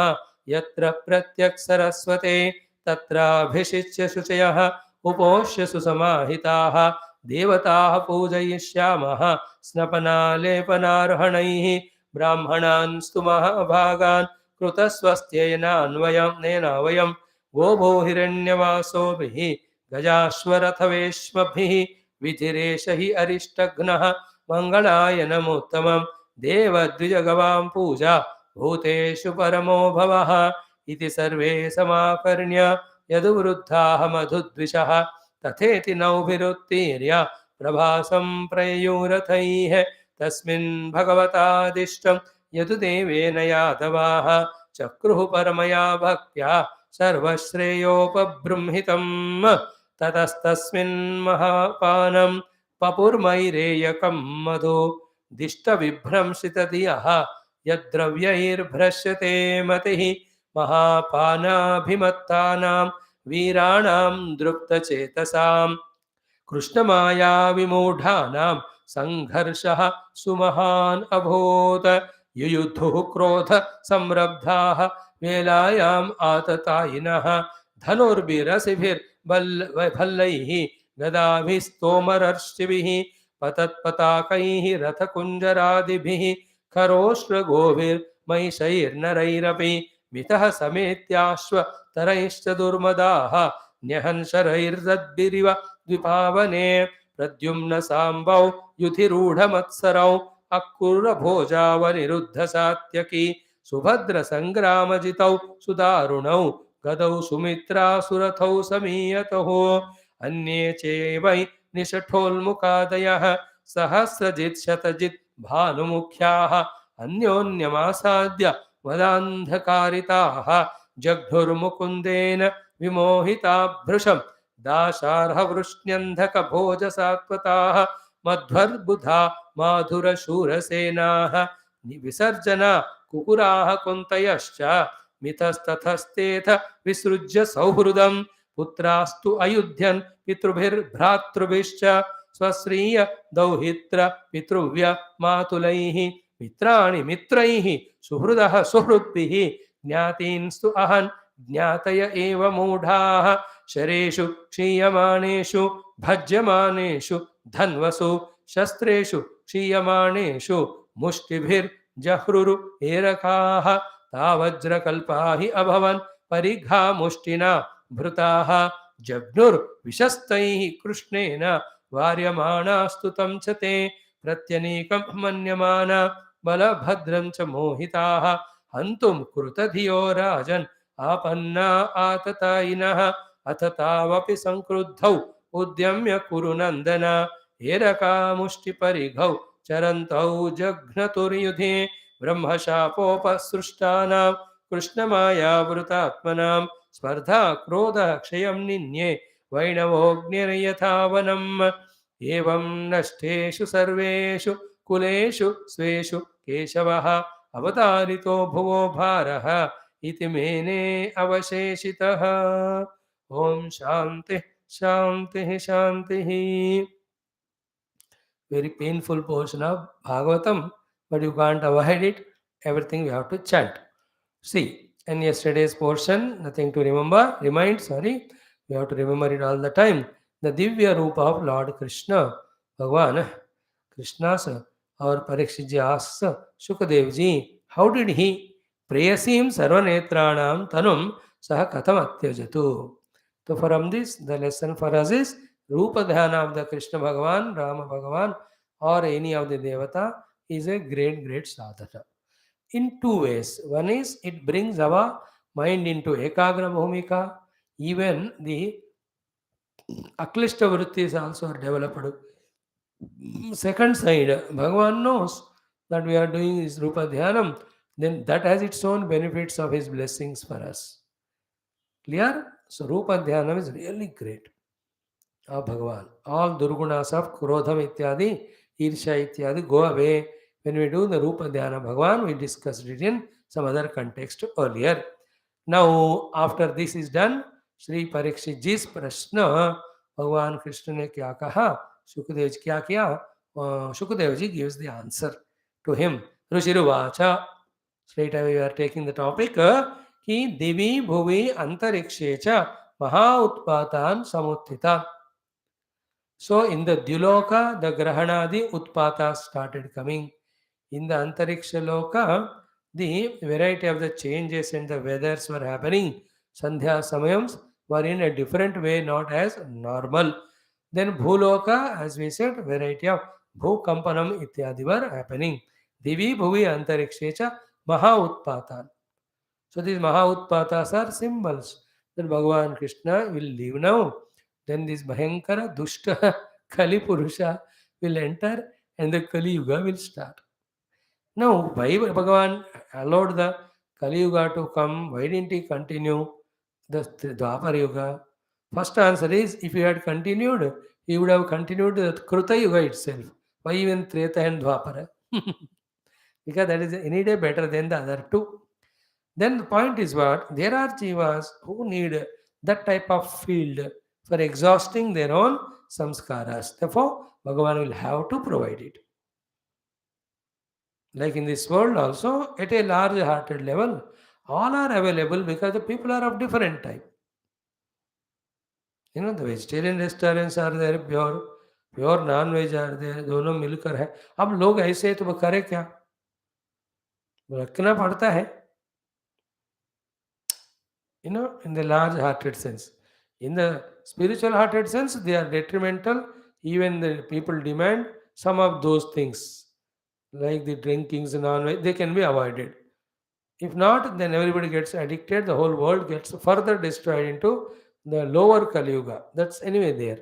यत्र प्रत्यक्सरस्वते तत्राभिषिच्य शुचयः उपोष्य सुसमाहिताः देवताः पूजयिष्यामः स्नपनालेपनार्हणैः ब्राह्मणान् स्तुमः भागान् कृतस्वस्त्येनान्वयं गोभो हिरण्यवासोभिः गजाश्वरथवेश्मभिः विधिरेष हि अरिष्टघ्नः मङ्गलाय नमोत्तमं देवद्विजगवां पूजा भूतेषु परमो भवः इति सर्वे समाकर्ण्य यदुवृद्धाः मधुद्विषः तथेति नौभिरुत्तीर्य प्रभासं प्रययुरथैः तस्मिन् भगवतादिष्टं यदुदेवेन यादवाः चक्रुः परमया भक्त्या सर्वश्रेयोपबृंहितम् ततस्तस्मिन् महापानं पपुर्मैरेयकं मधु दिष्टविभ्रंशितधियः यद्द्रव्यैर्भ्रश्यते मतिः महापानाभिमत्तानां वीराणां दृप्तचेतसाम् कृष्णमाया विमूढानां संघर्षः सुमहान् अभूत् युयुद्धुः क्रोध संरब्धाः वेलायाम् आततायिनः धनुर्भिरसिभिर्भल्लैः गदाभिस्तोमरर्षिभिः पतत्पताकैः रथकुञ्जरादिभिः खरोष्ट्रगोभिर्महिषैर्नरैरपि मितः समेत्याश्वतरैश्च दुर्मदाः न्यहंशरैर्दद्भिरिव द्विपावने प्रद्युम्न साम्बौ युधिरूढमत्सरौ अक्रूरभोजावनिरुद्धसात्यकी सुभद्रसङ्ग्रामजितौ सुदारुणौ गदौ सुमित्रासुरथौ समीयतौ अन्ये चैवै निषठोन्मुखादयः सहस्रजित् शतजित् भानुमुख्याः अन्योन्यमासाद्य मदान्धकारिताः जग्धुर्मुकुन्देन विमोहिता भृशम् दाशार्हवृष्ण्यन्धकभोजसात्वताः मध्वर्बुधा माधुरशूरसेनाः विसर्जना कुकुराः कुन्तयश्च मितस्ततस्तेथ विसृज्य सौहृदं पुत्रास्तु अयुध्यन् पितृभिर्भ्रातृभिश्च स्वश्रीय दौहित्र पितृव्य मातुलैः मित्राणि मित्रैः सुहृदः सुहृद्भिः ज्ञातींस्तु अहन् ज्ञातय एव मूढाः शरेषु क्षीयमाणेषु भज्यमानेषु धन्वसु शस्त्रेषु क्षीयमाणेषु मुष्टिभिर्जह्रुरु एरकाः तावज्रकल्पा हि अभवन् परिघा मुष्टिना भृताः जग्नुर्विशस्तैः कृष्णेन वार्यमाणास्तु तं च ते प्रत्यनीकं मन्यमाना बलभद्रं च मोहिताः हन्तुं कृतधियो राजन् आपन्ना आततायिनः अथ तावपि संक्रुद्धौ उद्यम्य कुरु नन्दन एरकामुष्टिपरिघौ चरन्तौ जघ्नतुर्युधे ब्रह्मशापोपसृष्टानां कृष्णमायावृतात्मनां स्पर्धा क्रोधः क्षयं निन्ये वैणवोऽग्निर्यथावनम् एवं नष्टेषु सर्वेषु कुलेषु स्वेषु केशवः अवतारितो भुवो भारः इति मेने अवशेषितः। ओम शांति शांति शांति. Very painful portion of Bhagavatam, but you can't avoid it. Everything you have to chant. See, in yesterday's portion, nothing to remember, we have to remember it all the time. The Divya Rupa of Lord Krishna, Bhagavan, Krishna's, or Parikshit ji asks Shukadev ji, how did he preyasim sarvanetranam tanum saha katham atyajatu? So from this, the lesson for us is Rupa Dhyana of the Krishna Bhagavan, Rama Bhagavan, or any of the Devata is a great, great sadhana. In two ways. One is it brings our mind into Ekagra Bhumika. Even the Aklishta Vrittis also are developed. Second side, Bhagavan knows that we are doing this Rupa Dhyanam, then that has its own benefits of his blessings for us. Clear? So Rupa Dhyanam is really great. Of Bhagavan. All Durgunas of Krodham Ityadi, Irsha Ityadi go away. When we do the Rupa Dhyana Bhagavan, we discussed it in some other context earlier. Now, after this is done, Shri Parikshit ji's Prashna, Bhagavan Krishna ne kya kaha, Shukadev ji kya kiya, Shukadev ji gives the answer to him. Rushiruvacha. Straight away we are taking the topic, ki Divi Bhuvi Antarikshecha Maha Utpatan Samuttita. So in the Dyuloka, the Grahanadi Utpatas started coming. In the Antariksha Loka, the variety of the changes and the weathers were happening. Sandhya Samayams were in a different way, not as normal. Then Bhuloka, as we said, variety of Bhukampanam ityadi were happening. Divi Bhuvi Antarikshecha Maha Utpatan. So these Maha Utpatas are symbols that Bhagavan Krishna will leave now. Then this Bhayankara Dushta Kali Purusha will enter and the Kali Yuga will start. Now, why Bhagavan allowed the Kali Yuga to come? Why didn't he continue the Dwapar Yuga? First answer is, if he had continued, he would have continued the Kruta Yuga itself. Why even Treta and Dwapara? Because that is any day better than the other two. Then the point is what? There are jivas who need that type of field for exhausting their own samskaras. Therefore, Bhagavan will have to provide it. Like in this world also, at a large-hearted level, all are available because the people are of different type. You know, the vegetarian restaurants are there, pure non-veg are there, दोनों मिलकर है. अब लोग ऐसे तो वो करे क्या? रखना पड़ता है. You know, in the large-hearted sense. In the spiritual-hearted sense, they are detrimental. Even the people demand some of those things, like the drinkings and non-veg, they can be avoided. If not, then everybody gets addicted. The whole world gets further destroyed into the lower Kali Yuga. That's anyway there.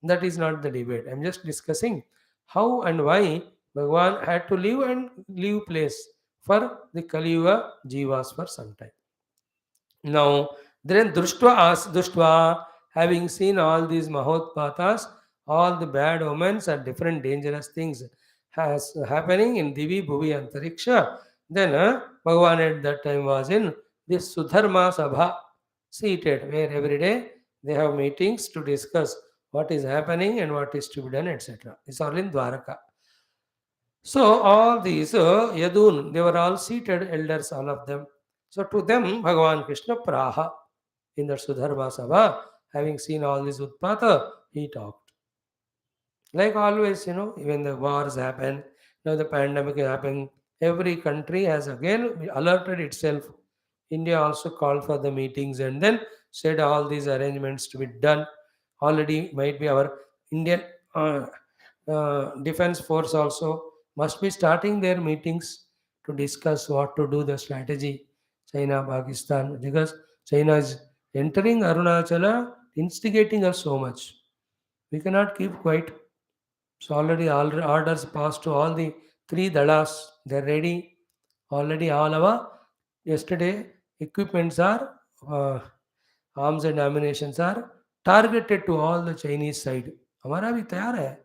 That is not the debate. I'm just discussing how and why Bhagavan had to leave place for the Kali Yuga jivas for some time. Now, then Dushtva, having seen all these Mahotpatas, all the bad omens and different dangerous things has happening in Divi, Bhuvi, Antariksha, then Bhagavan at that time was in this Sudharma Sabha, seated, where every day they have meetings to discuss what is happening and what is to be done, etc. It's all in Dwaraka. So all these Yadun, they were all seated elders, all of them. So to them, Bhagavan Krishna Praha in the Sudharma Sabha, having seen all this Utpata, he talked. Like always, when the wars happen, now the pandemic is happening, every country has again alerted itself. India also called for the meetings and then said all these arrangements to be done. Already might be our Indian defense force also must be starting their meetings to discuss what to do the strategy. China, Pakistan, because China is entering Arunachala, instigating us so much. We cannot keep quiet. So already all orders passed to all the three dalas. They're ready. Already all our yesterday equipments are arms and ammunitions are targeted to all the Chinese side. हमारा भी तैयार है.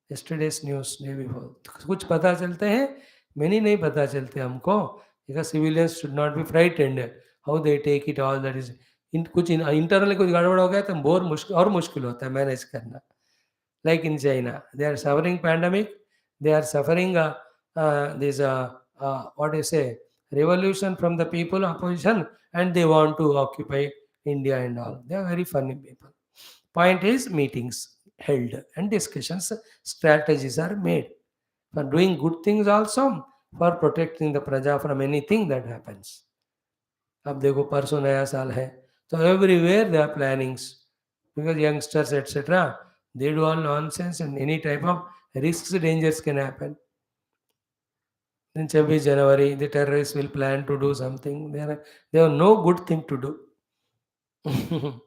Yesterday's news day before. कुछ पता चलते हैं, many नहीं पता चलते हमको. Because civilians should not be frightened. How they take it all that is कुछ इंटरनली कुछ गड़बड़ हो गया तो और मुश्किल होता है मैनेज करना. Like in China, they are suffering pandemic, they are suffering this what do you say, revolution from the people opposition, and they want to occupy India and all. They are very funny people. Point is meetings held and discussions, strategies are made for doing good things also, for protecting the praja from anything that happens. अब देखो परसों नया साल है तो everywhere there are plannings because youngsters etc. they do all nonsense and any type of risks dangers can happen. Then 26 January the terrorists will plan to do something. They have no good thing to do.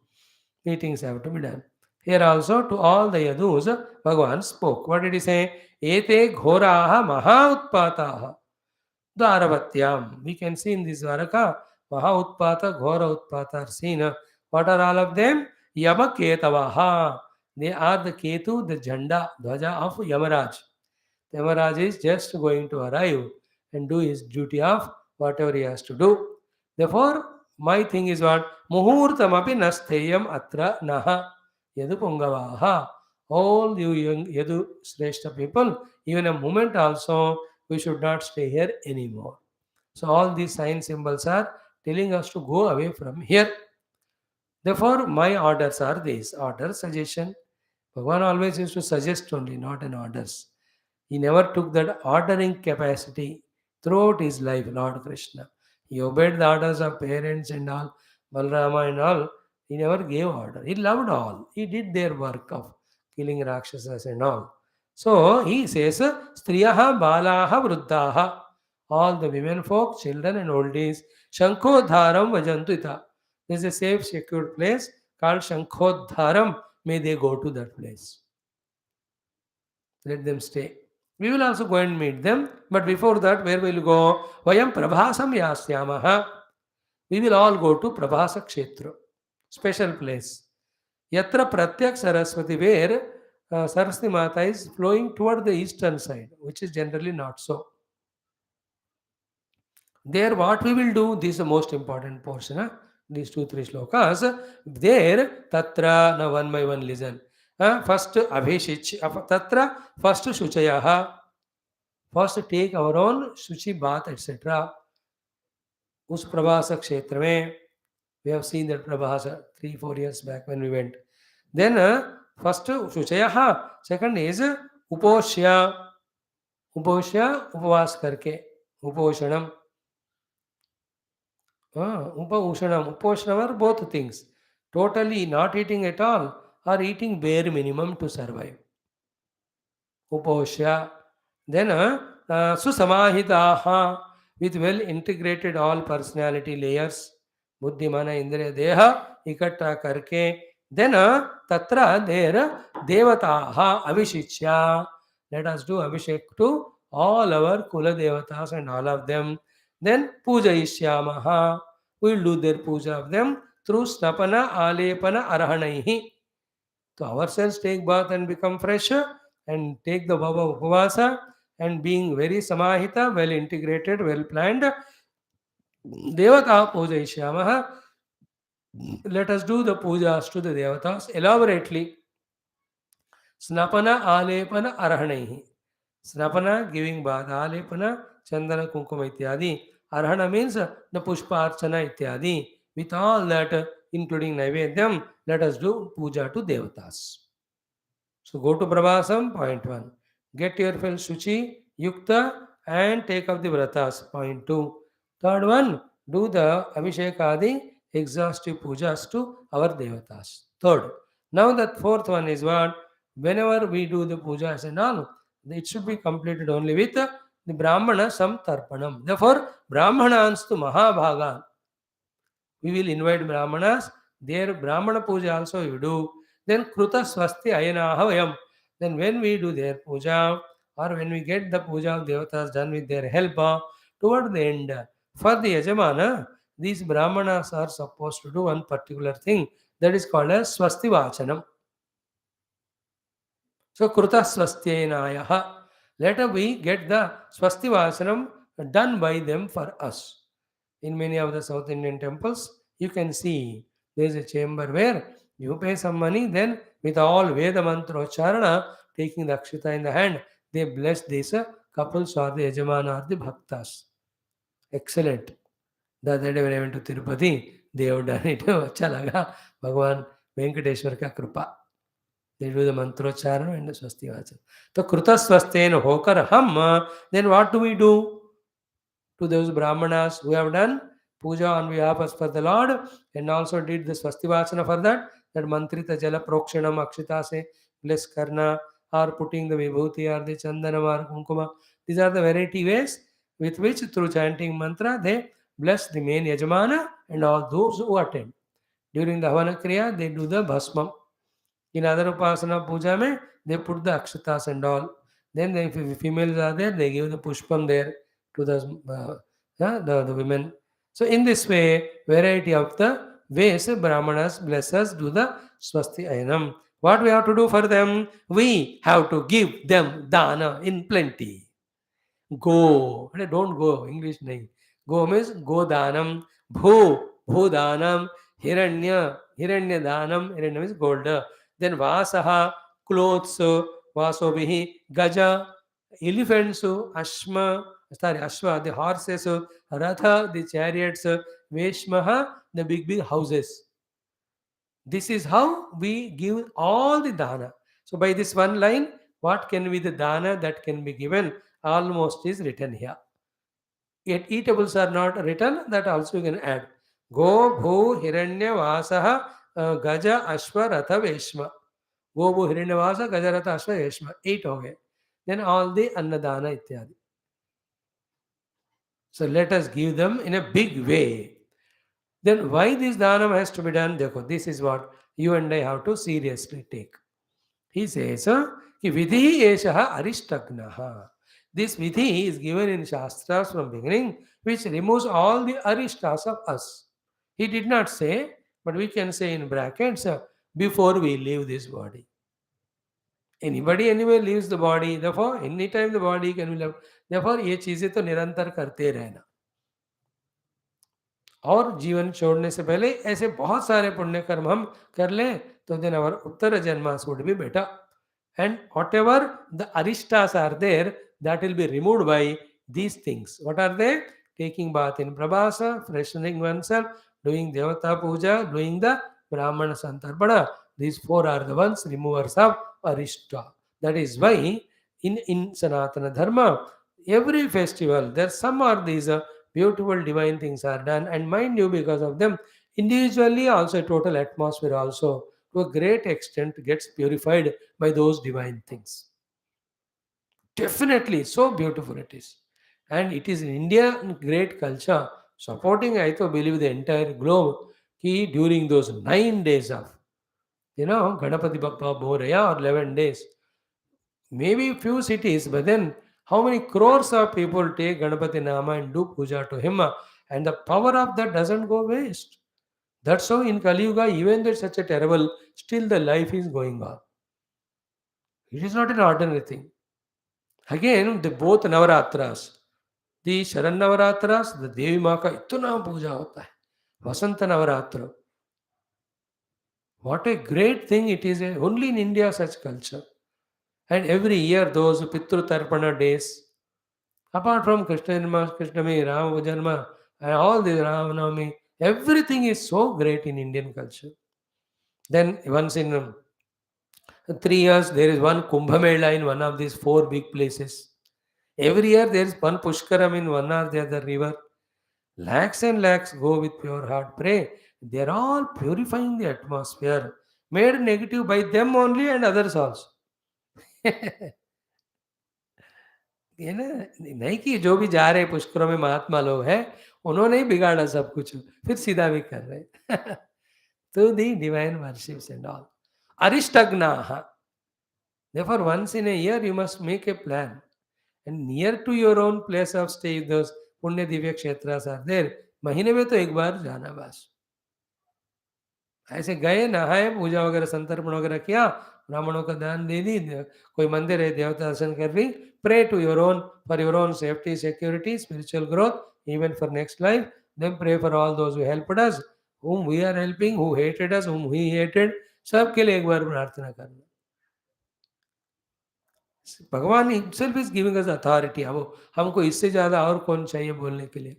Meetings have to be done. Here also to all the Yadus, Bhagavan spoke. What did he say? Ete ghoraha maha utpataha dvarapatyam. We can see in this Dwaraka, maha utpata, ghora utpata are seen. What are all of them? Yama ketavaha. They are the Ketu, the Janda, Dhwaja of Yamaraj. Yamaraj is just going to arrive and do his duty of whatever he has to do. Therefore, my thing is what? Muhurtamapi nasteyam atra naha yadu pungavaha. All you young Yadu Shrestha people, even a moment also, we should not stay here anymore. So all these sign symbols are telling us to go away from here. Therefore, my orders are these. Order, suggestion. Bhagavan always used to suggest only, not an orders. He never took that ordering capacity throughout his life, Lord Krishna. He obeyed the orders of parents and all, Balrama and all. He never gave order. He loved all. He did their work of killing Rakshasas and all. So he says, Striyaha, Balaha, Vruddhaha. All the women folk, children and oldies, Shankodharam Vajantuita. There is a safe, secure place called Shankodharam. May they go to that place. Let them stay. We will also go and meet them. But before that, where will we go? Vayam Prabhasam Yasyamaha. We will all go to Prabhasa Kshetra. Special place. Yatra Pratyak Saraswati, where Saraswati Mata is flowing toward the eastern side, which is generally not so. There, what we will do, this is the most important portion. These 2-3 shlokas. There, Tatra, now one by one listen. First, Abhishich, Tatra, first Shuchayaha. First, take our own Shuchi Bath, etc. Us Prabhasa Kshetra mein, we have seen that Prabhasa 3-4 years back when we went. Then, first Shuchayaha. Second is Uposhya. Uposhya, Upavas karke. Uposhanam. Uposhanam are both things. Totally not eating at all or eating bare minimum to survive. Uposhya. Then Susamahitaha with well integrated all personality layers. Buddhi, Mana, Indriya, Deha, Ikatta karke. Then Tatra there Devataha Avishishya. Let us do Abhishek to all our Kula Devatas and all of them. Then Puja Ishyamaha. We will do their puja of them through Snapana, Alepana, Arahanaihi. So ourselves take bath and become fresh and take the Bhava Upavasa and being very Samahita, well integrated, well planned. Devata Puja Ishyamaha. Let us do the pujas to the devatas elaborately. Snapana, alepana, arahanaihi. Snapana, giving bath, alepana, chandana, kunkuma ityadi. Arhana means the pushpa archana ityadi. With all that, including Naivedyam, let us do puja to devatas. So go to Prabhasam, point 1. Get yourself Shuchi, Yukta, and take up the Vratas, point 2. Third one, do the Abhishekadi, exhaustive pujas to our Devatas. Third. Now the fourth one is what? Whenever we do the pujas and all, it should be completed only with the Brahmana Samtarpanam. Therefore, Brahmanans to Mahabhaga. We will invite Brahmanas. Their Brahmana puja also you do. Then Kruta Swasti Ayana Havayam. Then when we do their puja or when we get the puja of devatas done with their help, toward the end, for the Yajamana, these Brahmanas are supposed to do one particular thing that is called as Swasti Vachanam. So Kruta Swastyenayaha. Later we get the Swasti Vachanam done by them for us. In many of the South Indian temples, you can see there is a chamber where you pay some money, then with all Veda Mantrocharana, taking the Akshita in the hand, they bless these couples or the Yajamana or the Bhaktas. Excellent. The other day when I went to Tirupati, they have done it. Acha laga. Bhagavan Venkateshwar ka kripa. They do the Mantrocharana and the Swasti Vachanam. So Kruta Swastena Hokar Ham, then what do we do? To those Brahmanas who have done puja on behalf of for the Lord and also did the Swastivachana for that Mantrita Jala Prokshanam Akshita se bless Karna or putting the Vibhuti or the Chandanam or Kunkuma. These are the variety ways with which through chanting mantra they bless the main Yajamana and all those who attend. During the Havana Kriya they do the Bhasmam. In other Upasana Puja mein, they put the Akshatas and all. Then if females are there, they give the Pushpam there to the women. So in this way, variety of the ways Brahmanas bless us do the Swasti Ayanam. What we have to do for them? We have to give them dana in plenty. Go. Don't go. English nahi. Go means go danam. Bhu. Bhu danam. Hiranya. Hiranya danam. Hiranya means gold. Then Vasaha. Clothes. Vasobihi. Gaja. Elephants. Ashma. Sorry, Ashwa. The horses. Ratha. The chariots. Veshmaha. The big houses. This is how we give all the dana. So by this one line, what can be the dana that can be given? Almost is written here. Yet eatables are not written, that also you can add. Go, Bhu, Hiranya, Vasaha, Gaja, Ashva, Ratha, Veshma. Go, Bhu, Hiranya, Vasa, Gaja, Ratha, Ashva, Veshma. 8 ho gaye. Then all the Annadana ityadi. So let us give them in a big way. Then why this dhanam has to be done? This is what you and I have to seriously take. He says, ki vidhi eshaha aristagnaha. This vidhi is given in Shastras from beginning, which removes all the aristas of us. He did not say, but we can say in brackets, before we leave this body. Anybody anywhere leaves the body, therefore anytime the body can be left. Therefore ये चीजें तो निरंतर करते रहना. और जीवन छोड़ने से पहले ऐसे बहुत सारे पुण्य कर्म हम कर लें तो देन आवर उत्तर जन्मास would be better and whatever the अरिष्टास are there that will be removed by these things. What are they? Taking bath in Prabhasa, freshening oneself, doing Devata Puja, doing the Brahmana Santarpana. These 4 are the ones removers of Arishta. That is why in Sanatana Dharma, every festival, there some are these beautiful divine things are done, and mind you, because of them, individually also total atmosphere also to a great extent gets purified by those divine things. Definitely, so beautiful it is. And it is in India great culture supporting, I believe, the entire globe ki during those 9 days of, Ganapati Bappa Boraya or 11 days. Maybe few cities, but then how many crores of people take Ganapati Nama and do puja to him, and the power of that doesn't go waste. That's how in Kali Yuga, even though it's such a terrible, still the life is going on. It is not an ordinary thing. Again, the both Navaratras, the Sharan Navaratras, the Devi Maa ka itna puja hota hai. Vasanta Navaratra. What a great thing it is. Only in India such culture. And every year those Pitru Tarpana days, apart from Krishna Janma, Krishnami, Ram Janma, and all the Ramanami, everything is so great in Indian culture. Then once in 3 years there is one Kumbh Mela in one of these four big places. Every year there is one Pushkaram in one or the other river. Lakhs and lakhs go with pure heart. Pray. They are all purifying the atmosphere, made negative by them only and others also. ये ना, नहीं कि जो भी जा रहे हैं पुष्करों में महात्मा लोग हैं, उन्होंने ही बिगाड़ा सब कुछ, फिर सीधा भी कर रहे हैं. To the divine worships and all. Arishtagnaha. Therefore, once in a year you must make a plan. And near to your own place of stay, those पुण्य दिव्य क्षेत्रास are there. महीने में तो एक बार जाना बस. ऐसे गए, नहाए, पूजा वगैरह संतर्पण वगैरह किया, ब्राह्मणों का दान दे दी, कोई मंदिर है देवता दर्शन कर ली. Pray to your own, for your own safety, security, spiritual growth, even for next life. Then pray for all those who helped us, whom we are helping, who hated us, whom we hated. सबके लिए एक बार प्रार्थना करना. भगवान himself is giving us authority. अब हमको इससे ज्यादा और कौन चाहिए बोलने के लिए.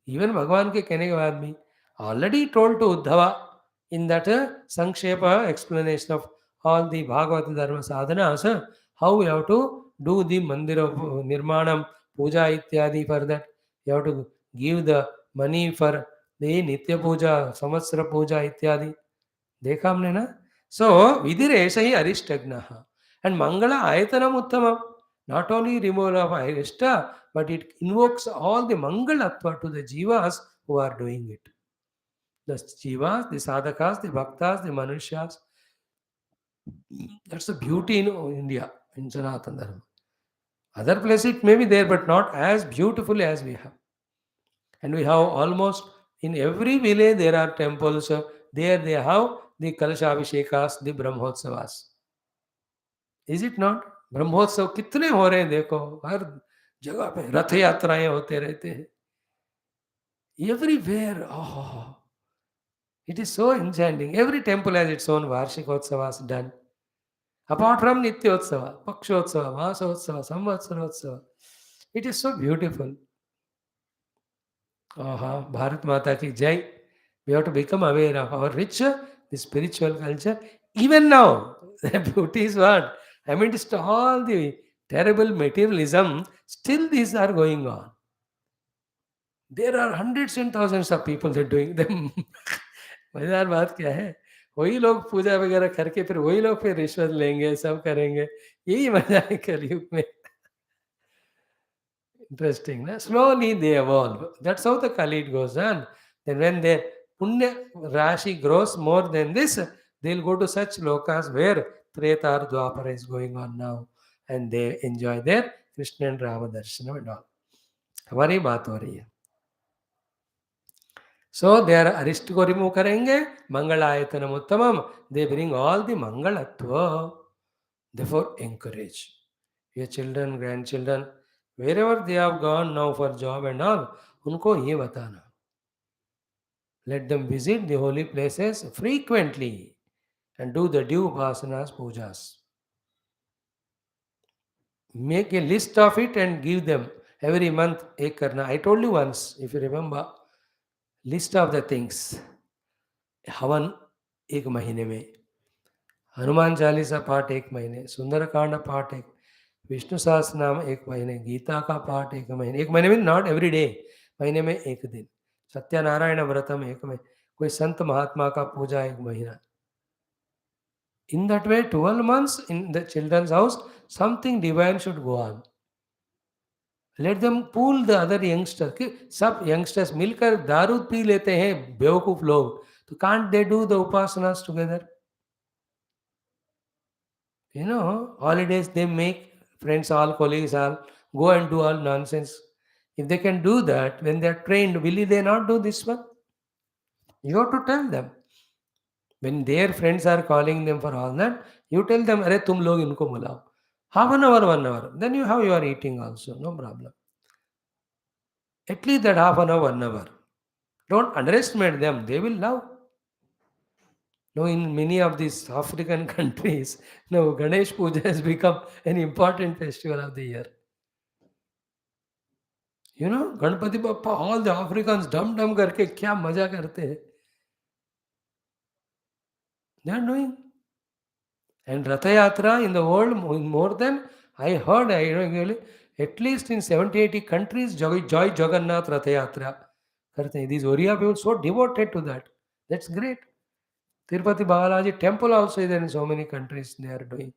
Even भगवान के कहने के बाद भी already told to Uddhava in that Sankshepa explanation of all the Bhagavata Dharma sadhanas, how we have to do the mandir of Nirmanam, Puja ityadi for that. You have to give the money for the Nitya Puja, Samatsara Puja ityadi. देखा हमने ना. सो विधिरेश ही अरिष्टग्न and मंगल आयतनम उत्तम. Not only removal of Arishta, but it invokes all the Mangalatva to the Jivas who are doing it. The Jivas, the Sadhakas, the Bhaktas, the Manushas. That's the beauty in India, in Sanatana Dharma. Other places it may be there, but not as beautifully as we have. And we have almost in every village there are temples. There they have the Kalashabhishekas, the Brahmotsavas. Is it not? Brahmotsav कितने हो रहे हैं देखो, हर जगह पे रथ यात्राएं होते रहते हैं. Everywhere, oh, it is so enchanting. Every temple has its own Varshikotsavas done. Apart from Nityotsava, Pakshotsava, Masotsava, Samvatsarotsava, it is so beautiful. Oh, Bharat Mata ki Jai. We have to become aware of our rich, the spiritual culture. Even now, the beauty is what? Amidst all the terrible materialism, still these are going on. There are hundreds and thousands of people that are doing them. मजेदार बात क्या है, वही लोग पूजा वगैरह करके फिर वही लोग फिर रिश्वत लेंगे, सब करेंगे. यही मजा है कलयुग में. Interesting. Na? Slowly they evolve. That's how the Kali goes on. Then when their Punya Rashi grows more than this, they'll go to such lokas where Treta or Dwapara is going on now. And they enjoy their Krishna and Rama Darshanam and all. हमारी बात हो रही है. So they are Arishta को remove करेंगे, Mangalayatanam Uttamam. They bring all the Mangalatva. Therefore encourage your children, grandchildren, wherever they have gone now for job and all, उनको ये बताना. Let them visit the holy places frequently and do the due upasanas, pujas. Make a list of it and give them every month. एक करना. I told you once, if you remember, list of the things. हवन एक महीने में, हनुमान चालीसा पाठ एक महीने, सुंदरकांड पाठ एक, विष्णु सहस्त्र नाम एक महीने, गीता का पाठ एक महीने में नॉट एवरी डे, महीने में एक दिन, सत्यनारायण व्रतम एक महीने, कोई संत महात्मा का पूजा एक महीना. In that way 12 months in the children's house something divine should go on. Let them pull the other youngsters. सब youngsters मिलकर दारू पी लेते हैं बेवकूफ लोग, तो can't they do the upasanas together? You know, holidays they make friends, all colleagues, all go and do all nonsense. If they can do that, when they are trained, will they not do this one? You have to tell them. When their friends are calling them for all that, you tell them, "Arey, tum log inko bulao." Half an hour, 1 hour. Then you have your eating also, no problem. At least that half an hour, 1 hour. Don't underestimate them. They will love. Now, in many of these African countries, now Ganesh Puja has become an important festival of the year. Ganpati Bappa, all the Africans dum dum करके क्या मजा करते हैं. They are doing. And Ratha Yatra in the world, more than I heard, really, at least in 70, 80 countries, Joy Jagannath Ratha Yatra करते हैं. These Oriya people so devoted to that. That's great. Tirupati Balaji temple also is there in so many countries they are doing,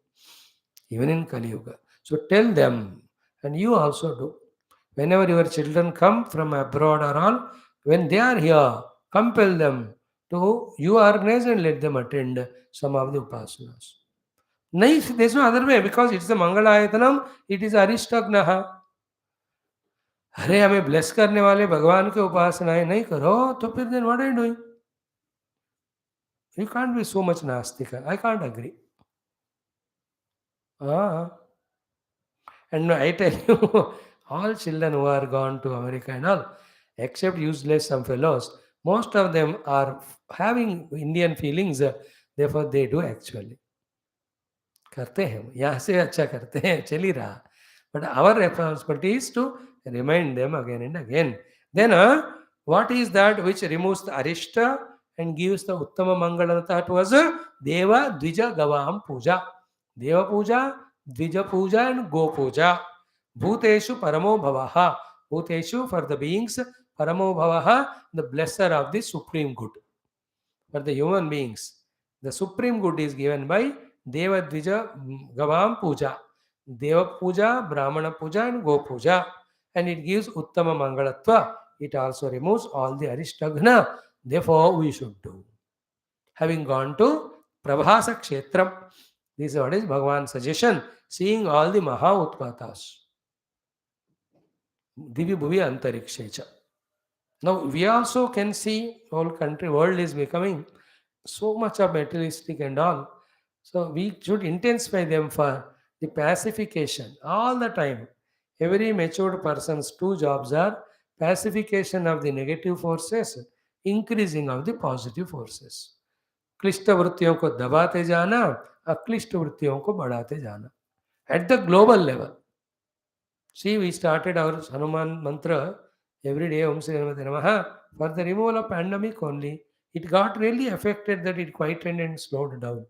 even in Kali Yuga. So tell them, and you also do. Whenever your children come from abroad or all, when they are here, compel them to you organize and let them attend some of the upasanas. Nice, there's no other way because it's the Mangalayatanam, it is Arishtagnaha. अरे हमें bless करने वाले भगवान के उपासनाएं नहीं करो तो फिर then what are you doing? You can't be so much Nastika. I can't agree. Ah. And I tell you, all children who are gone to America and all, except useless some fellows, most of them are having Indian feelings, therefore they do actually. करते हैं यहाँ से अच्छा करते हैं चल ही रहा but our responsibility is to remind them again and again. Then what is that which removes the arishta and gives the uttama mangalata to us? Deva dvija gavam puja, deva puja, dvija puja and go puja. Bhuteshu paramo bhavaha, bhuteshu for the beings, paramo bhavaha, the blesser of the supreme good. For the human beings, the supreme good is given by Deva Dvija Gavam Puja, Deva Puja, Brahmana Puja, and Go Puja, and it gives Uttama Mangalatva. It also removes all the Arishtagna. Therefore, we should do. Having gone to Prabhasa Kshetram, this is what is Bhagavan's suggestion, seeing all the Maha Utpatas. Divya Bhuvya Antarikshecha. Now, we also can see whole country, world is becoming so much of materialistic and all. So we should intensify them for the pacification all the time. Every matured person's two jobs are pacification of the negative forces, increasing of the positive forces. क्लिष्ट वृत्तियों को दबाते जाना, अक्लिष्ट वृत्तियों को बढ़ाते जाना. At the global level. See, we started our Hanuman mantra every day, Om Sri Hanumate Namaha, for the removal of pandemic only. It got really affected that it quietened and slowed down.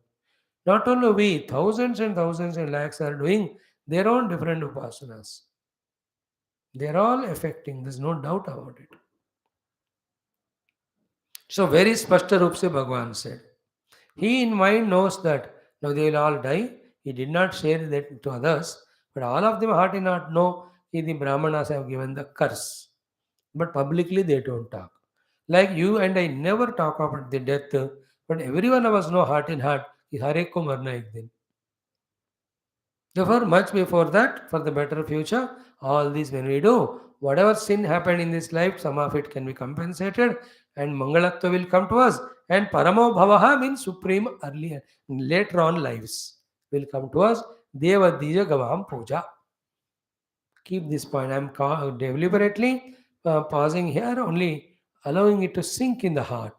Not only we, thousands and lakhs are doing their own different upasanas. They are all affecting, there's no doubt about it. So very spashta roop se Bhagavan said. He in mind knows that now they will all die. He did not share that to others, but all of them heart in heart know that the Brahmanas have given the curse. But publicly they don't talk. Like you and I never talk about the death, but every one of us know heart in heart कि हर एक को मरना एक दिन. Therefore, much before that, for the better future, all this when we do, whatever sin happened in this life, some of it can be compensated, and Mangalatva will come to us. And Paramo Bhavaha means supreme earlier, later on lives will come to us. Deva Dija Gavam Puja. Keep this point. I am deliberately pausing here, only allowing it to sink in the heart.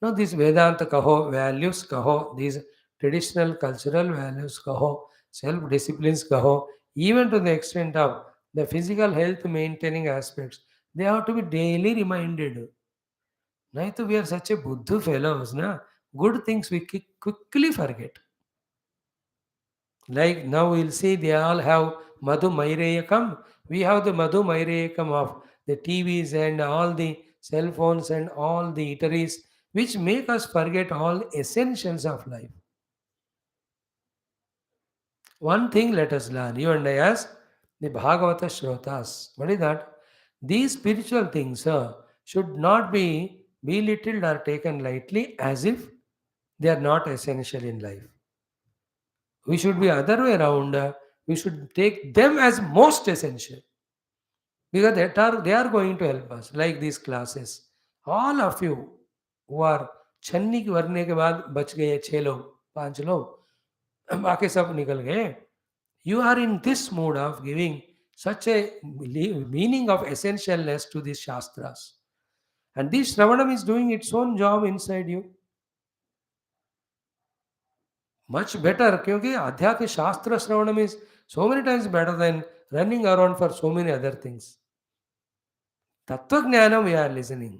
Now, these Vedanta kaho, values kaho, these traditional cultural values kaho, self disciplines kaho, even to the extent of the physical health maintaining aspects, they have to be daily reminded. Naito, we are such a Buddha fellows, na? Good things we quickly forget. Like now we'll see they all have Madhu Maireyakam. We have the Madhu Maireyakam of the TVs and all the cell phones and all the eateries, which make us forget all essentials of life. One thing let us learn, you and I as the Bhagavata Shrotas. What is that? These spiritual things should not be belittled or taken lightly as if they are not essential in life. We should be other way around. We should take them as most essential because they are going to help us. Like these classes, all of you who are छन्नी के भरने के बाद बच गए 6 लोग 5 लोग बाकी सब निकल गए. You are in this mood of giving such a meaning of essentialness to these shastras, and this Shravanam is doing its own job inside you. Much better, क्योंकि आध्यात्मिक शास्त्र श्रवणम is so many times better than running around for so many other things. तत्व ज्ञानम we are listening,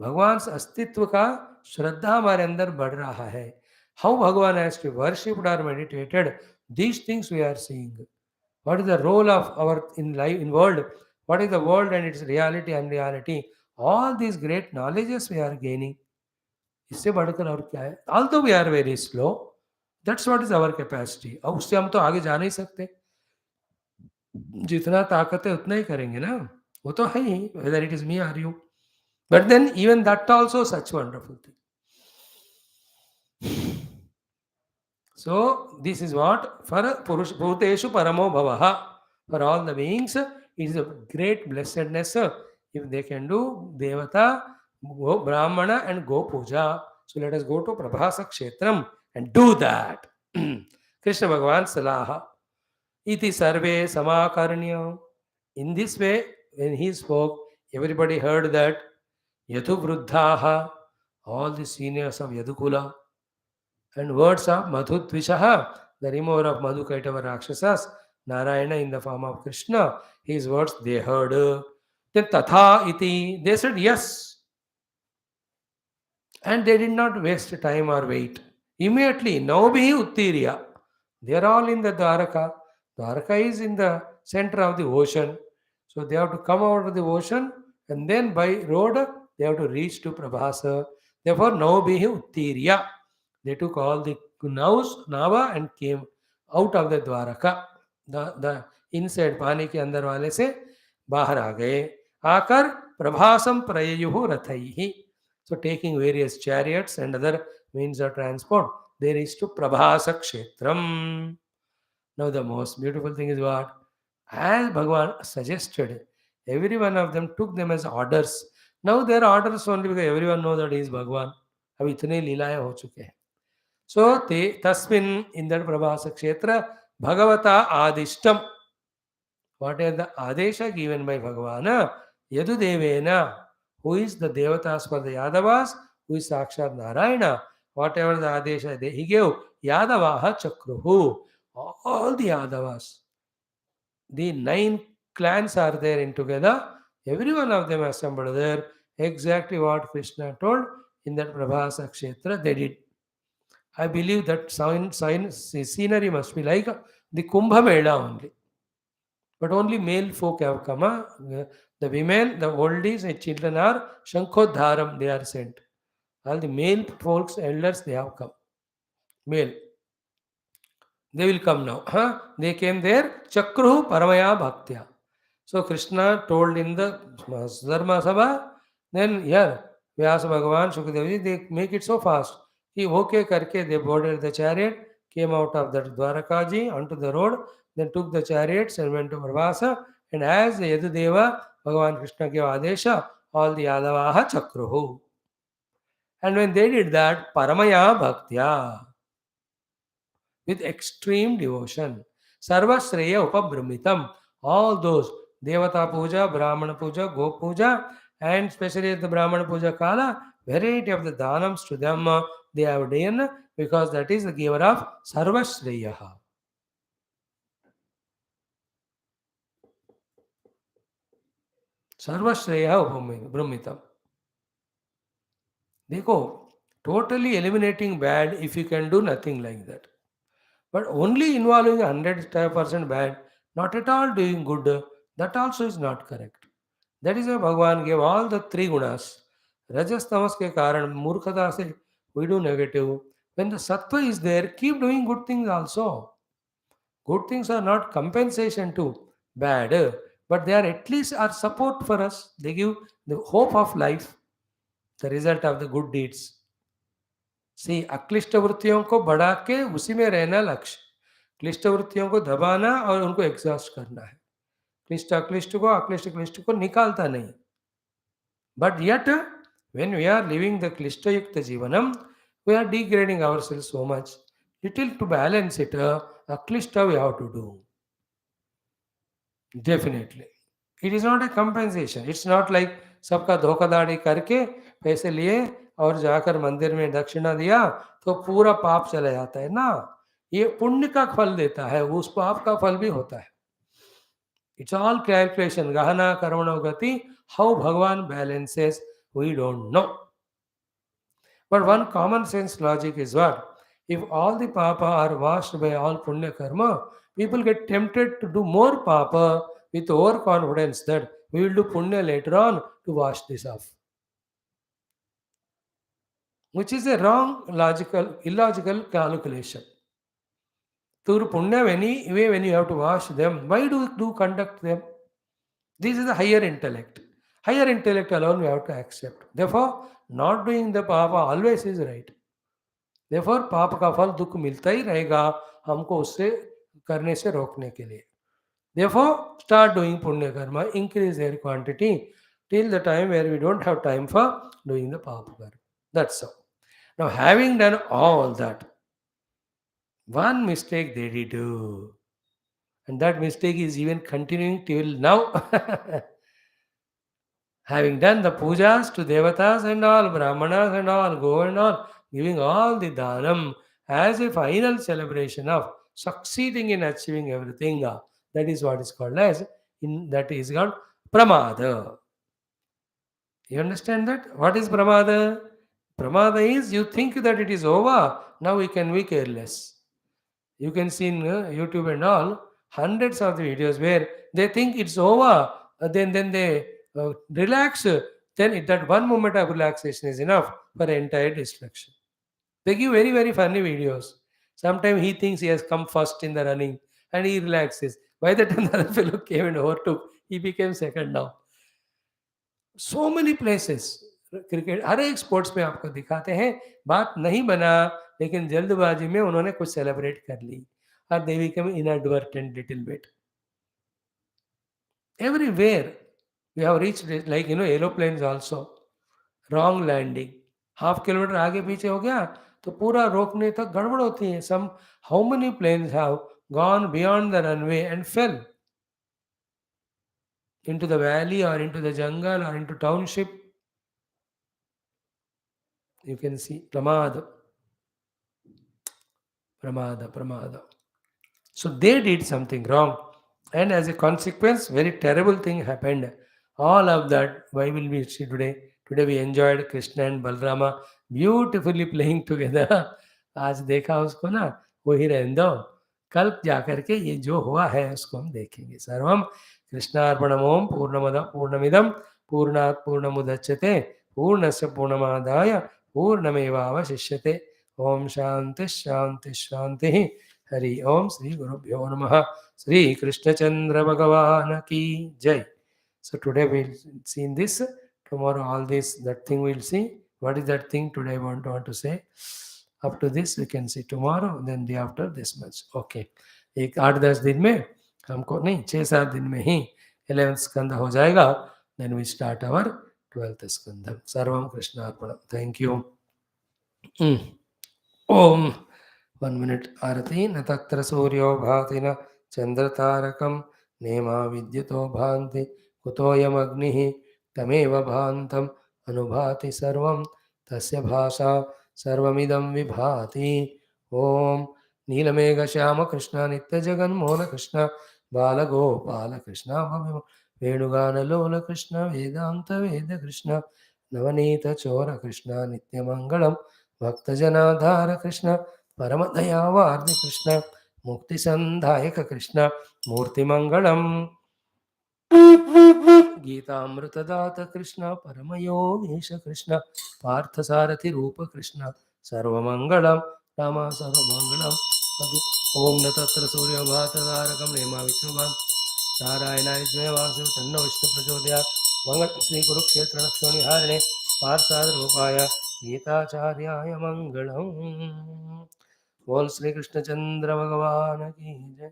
भगवान अस्तित्व का श्रद्धा हमारे अंदर बढ़ रहा है. हाउ भगवान हैज टू वर्शिप्ड और meditated, these things we are seeing. What is the role of our in life in world? What is the world and its reality and reality? All these great knowledges we are gaining. इससे बढ़कर और क्या है? Although we are very slow, that's what is our capacity. अब उससे हम तो आगे जा नहीं सकते. जितना ताकत है उतना ही करेंगे ना. वो तो है ही, whether it is me or you. But then even that also such wonderful thing. So this is what for Bhuteshu Paramo Bhavaha. For all the beings, it is a great blessedness if they can do Devata, Brahmana and Go Puja. So let us go to Prabhasa Kshetram and do that. Krishna Bhagavan Salaha. Iti Sarve Samakarnya. In this way, when he spoke, everybody heard that Yadu Vruddhaha, all the seniors of Yadukula, and words of Madhudvishaha, the remover of Madhukaitava Rakshasas, Narayana in the form of Krishna, his words they heard. Then Tatha iti, they said yes. And they did not waste time or wait. Immediately, Naubihi Uttirya. They are all in the Dwaraka. Dwaraka is in the center of the ocean. So they have to come out of the ocean and then by road they have to reach to Prabhasa. Therefore, Naubihi Uttirya. They took all the Nava and came out of the Dwaraka. The inside पानी के अंदर वाले से बाहर आ गए. आकर प्रभासम प्रययुः रथैः. So taking various chariots and other means of transport, they reached to Prabhasa Kshetram. Now the most beautiful thing is what? As Bhagavan suggested, every one of them took them as orders. Now they are orders only because everyone knows that he is Bhagavan. अब इतने लीलाएं हो चुके हैं. So te tasmin in that Prabhasa Kshetra Bhagavata Adishtam. What is the Adesha given by Bhagavana? Yadu Devena, who is the Devatas for the Yadavas, who is Sakshat Narayana. Whatever the Adesha he gave, Yadavaha Chakruhu. All the Yadavas. The 9 clans are there in together. Every one of them assembled there. Exactly what Krishna told in that Prabhasa Kshetra, they did. I believe that scenery must be like the Kumbha Mela only. But only male folk have come. The women, the oldies and children are Shankodharam, they are sent. All the male folks, elders, they have come. Male. They will come now. They came there. Chakruhu Paramaya Bhaktya. So Krishna told in the Dharma Sabha, then here, Vyasa Bhagavan, Shukadevji, they make it so fast. He okay karke, they boarded the chariot, came out of the Dwarakaji onto the road, then took the chariots and went to Prabhasa. And as the Yadudeva, Bhagavan Krishna gave Adesha, all the Yadavaha Chakruhu. And when they did that, Paramaya Bhaktya, with extreme devotion, Sarva Shreya Upabrahmitam, all those Devata Puja, Brahmana Puja, Go Puja, and especially the Brahmana Puja Kala, variety of the dhanams to them they have done because that is the giver of Sarva Shreya. Sarva Shreya Brahmitam. Dekho, totally eliminating bad if you can do nothing like that. But only involving 100% bad, not at all doing good, that also is not correct. That is why Bhagavan gave all the 3 gunas. Rajas tamas ke karan, murkhata se we do negative. When the sattva is there, keep doing good things also. Good things are not compensation to bad, but they are at least our support for us. They give the hope of life, the result of the good deeds. सी अक्लिष्ट वृत्तियों को बढ़ा के उसी में रहना लक्ष्य, क्लिष्ट वृत्तियों को दबाना और उनको एग्जॉस्ट करना है. क्लिष्ट अक्लिष्ट को, अक्लिष्ट क्लिष्ट को निकालता नहीं. But yet when we are living the klishta yukta jivanam, we are degrading ourselves so much. Little to balance it, aklishta we have to do. Definitely. It is not a compensation. It's not like सबका धोखाधड़ी करके पैसे लिए और जाकर मंदिर में दक्षिणा दिया तो पूरा पाप चला जाता है ना. ये पुण्य का फल देता है, उस पाप का फल भी होता है. It's all calculation. Gahana karmano gati. How Bhagavan balances, we don't know. But one common sense logic is what? If all the papa are washed by all punya karma, people get tempted to do more papa with overconfidence that we will do punya later on to wash this off. Which is a wrong, illogical calculation. Through punya, anyway, when you have to wash them, why do conduct them? This is the higher intellect. Higher intellect alone we have to accept. Therefore, not doing the papa always is right. Therefore, पाप का फल दुख मिलता ही रहेगा हमको उससे करने से रोकने के लिए. Therefore, start doing punya karma, increase their quantity till the time where we don't have time for doing the papa karma. That's all. Now, having done all that, one mistake they did do, and that mistake is even continuing till now. Having done the pujas to devatas and all, brahmanas and all, go and all, giving all the dhanam as a final celebration of succeeding in achieving everything. That is what is called as, that is called pramada. You understand that? What is pramada? Pramada is you think that it is over, now we can be careless. You can see in YouTube and all, hundreds of the videos where they think it's over, then they relax, then that one moment of relaxation is enough for entire destruction. They give very, very funny videos. Sometimes he thinks he has come first in the running and he relaxes. By the time the other fellow came and overtook, he became second now. So many places. Cricket हर एक sports में आपको दिखाते हैं, बात नहीं बना लेकिन जल्दबाजी में उन्होंने कुछ सेलिब्रेट कर ली और they become inadvertent little bit. Everywhere we have reached it, like aeroplanes also, wrong landing, half kilometre आगे पीछे हो गया तो पूरा रोकने तक गड़बड़ होती है. Some how many planes have gone beyond the runway and fell into the valley or into the jungle or into township. You can see pramada. So they did something wrong, and as a consequence, very terrible thing happened. All of that, why will we see today? Today we enjoyed Krishna and Balrama beautifully playing together. आज देखा उसको ना, वही रहने दो. कल जाकर के ये जो हुआ है उसको हम देखेंगे. सर्वम कृष्णार्पणमोम पूर्णमद पूर्णमिदम पूर्णात् पूर्णमुदच्यते पूर्णस्य पूर्णमादाय पूर्णमेवावशिष्यते. ओम शांति शांति शांति. हरि ओम. श्री गुरुभ्यो नमः. Sri Krishna Chandra Bhagavan ki jai. So today we'll see in this, tomorrow all this, that thing we'll see. What is that thing today I want to say? Up to this we can see tomorrow, then day after this much. Okay. एक 8-10 दिन में हमको नहीं 6-7 दिन में ही 11th स्कंद हो जाएगा. Then we start our 12th स्कंद. सर्वम कृष्णार्पणम. Thank you. Om. 1 minute आरती. न तत्र सूर्यो भाति न चंद्रतारकम नेमा विद्युतो भान्ति कुतोऽयमग्निः तमेव भान्तं अनुभाति सर्वं तस्य भाषा सर्वमिदं विभाति. ओम नीलमेघश्याम कृष्ण नित्यजगन्मोहन कृष्ण बालगोपाल कृष्ण वेणुगानलोल कृष्ण वेदांत वेद कृष्ण नवनीत चोर कृष्ण नित्यमंगलम भक्तजनाधार कृष्ण परमदयावार्धि कृष्ण मुक्ति संधायक कृष्ण मूर्तिमंगलम गीतामृतदात कृष्ण परमयोगीश कृष्ण पार्थसारथि रूप कृष्ण सर्वमंगलम राम सर्वमंगलम. ओम न तत्र सूर्यो भाति तारकं नेमा विद्युवान् नारायणाय विद्महे वासुदेवाय तन्नो विष्णुः प्रचोदयात्. मंगल श्री कुरुक्षेत्र नक्षोनिहारिणे पार्थसारथि रूपाय गीताचार्याय मंगलम. बोल श्री कृष्ण चंद्र भगवान की जय.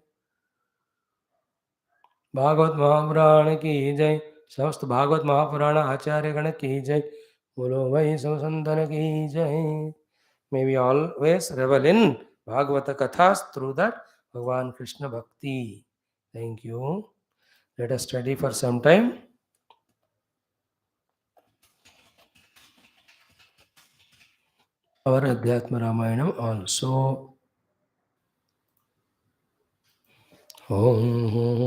भागवत महापुराण की जय. समस्त भागवत महापुराण आचार्य गण की जय. बोलो वही संतन की जय. May we always revel in Bhagavata Kathas, through that Bhagavan Krishna Bhakti. Thank you. Let us study for some time. Our Adhyatma Ramayanam also. Om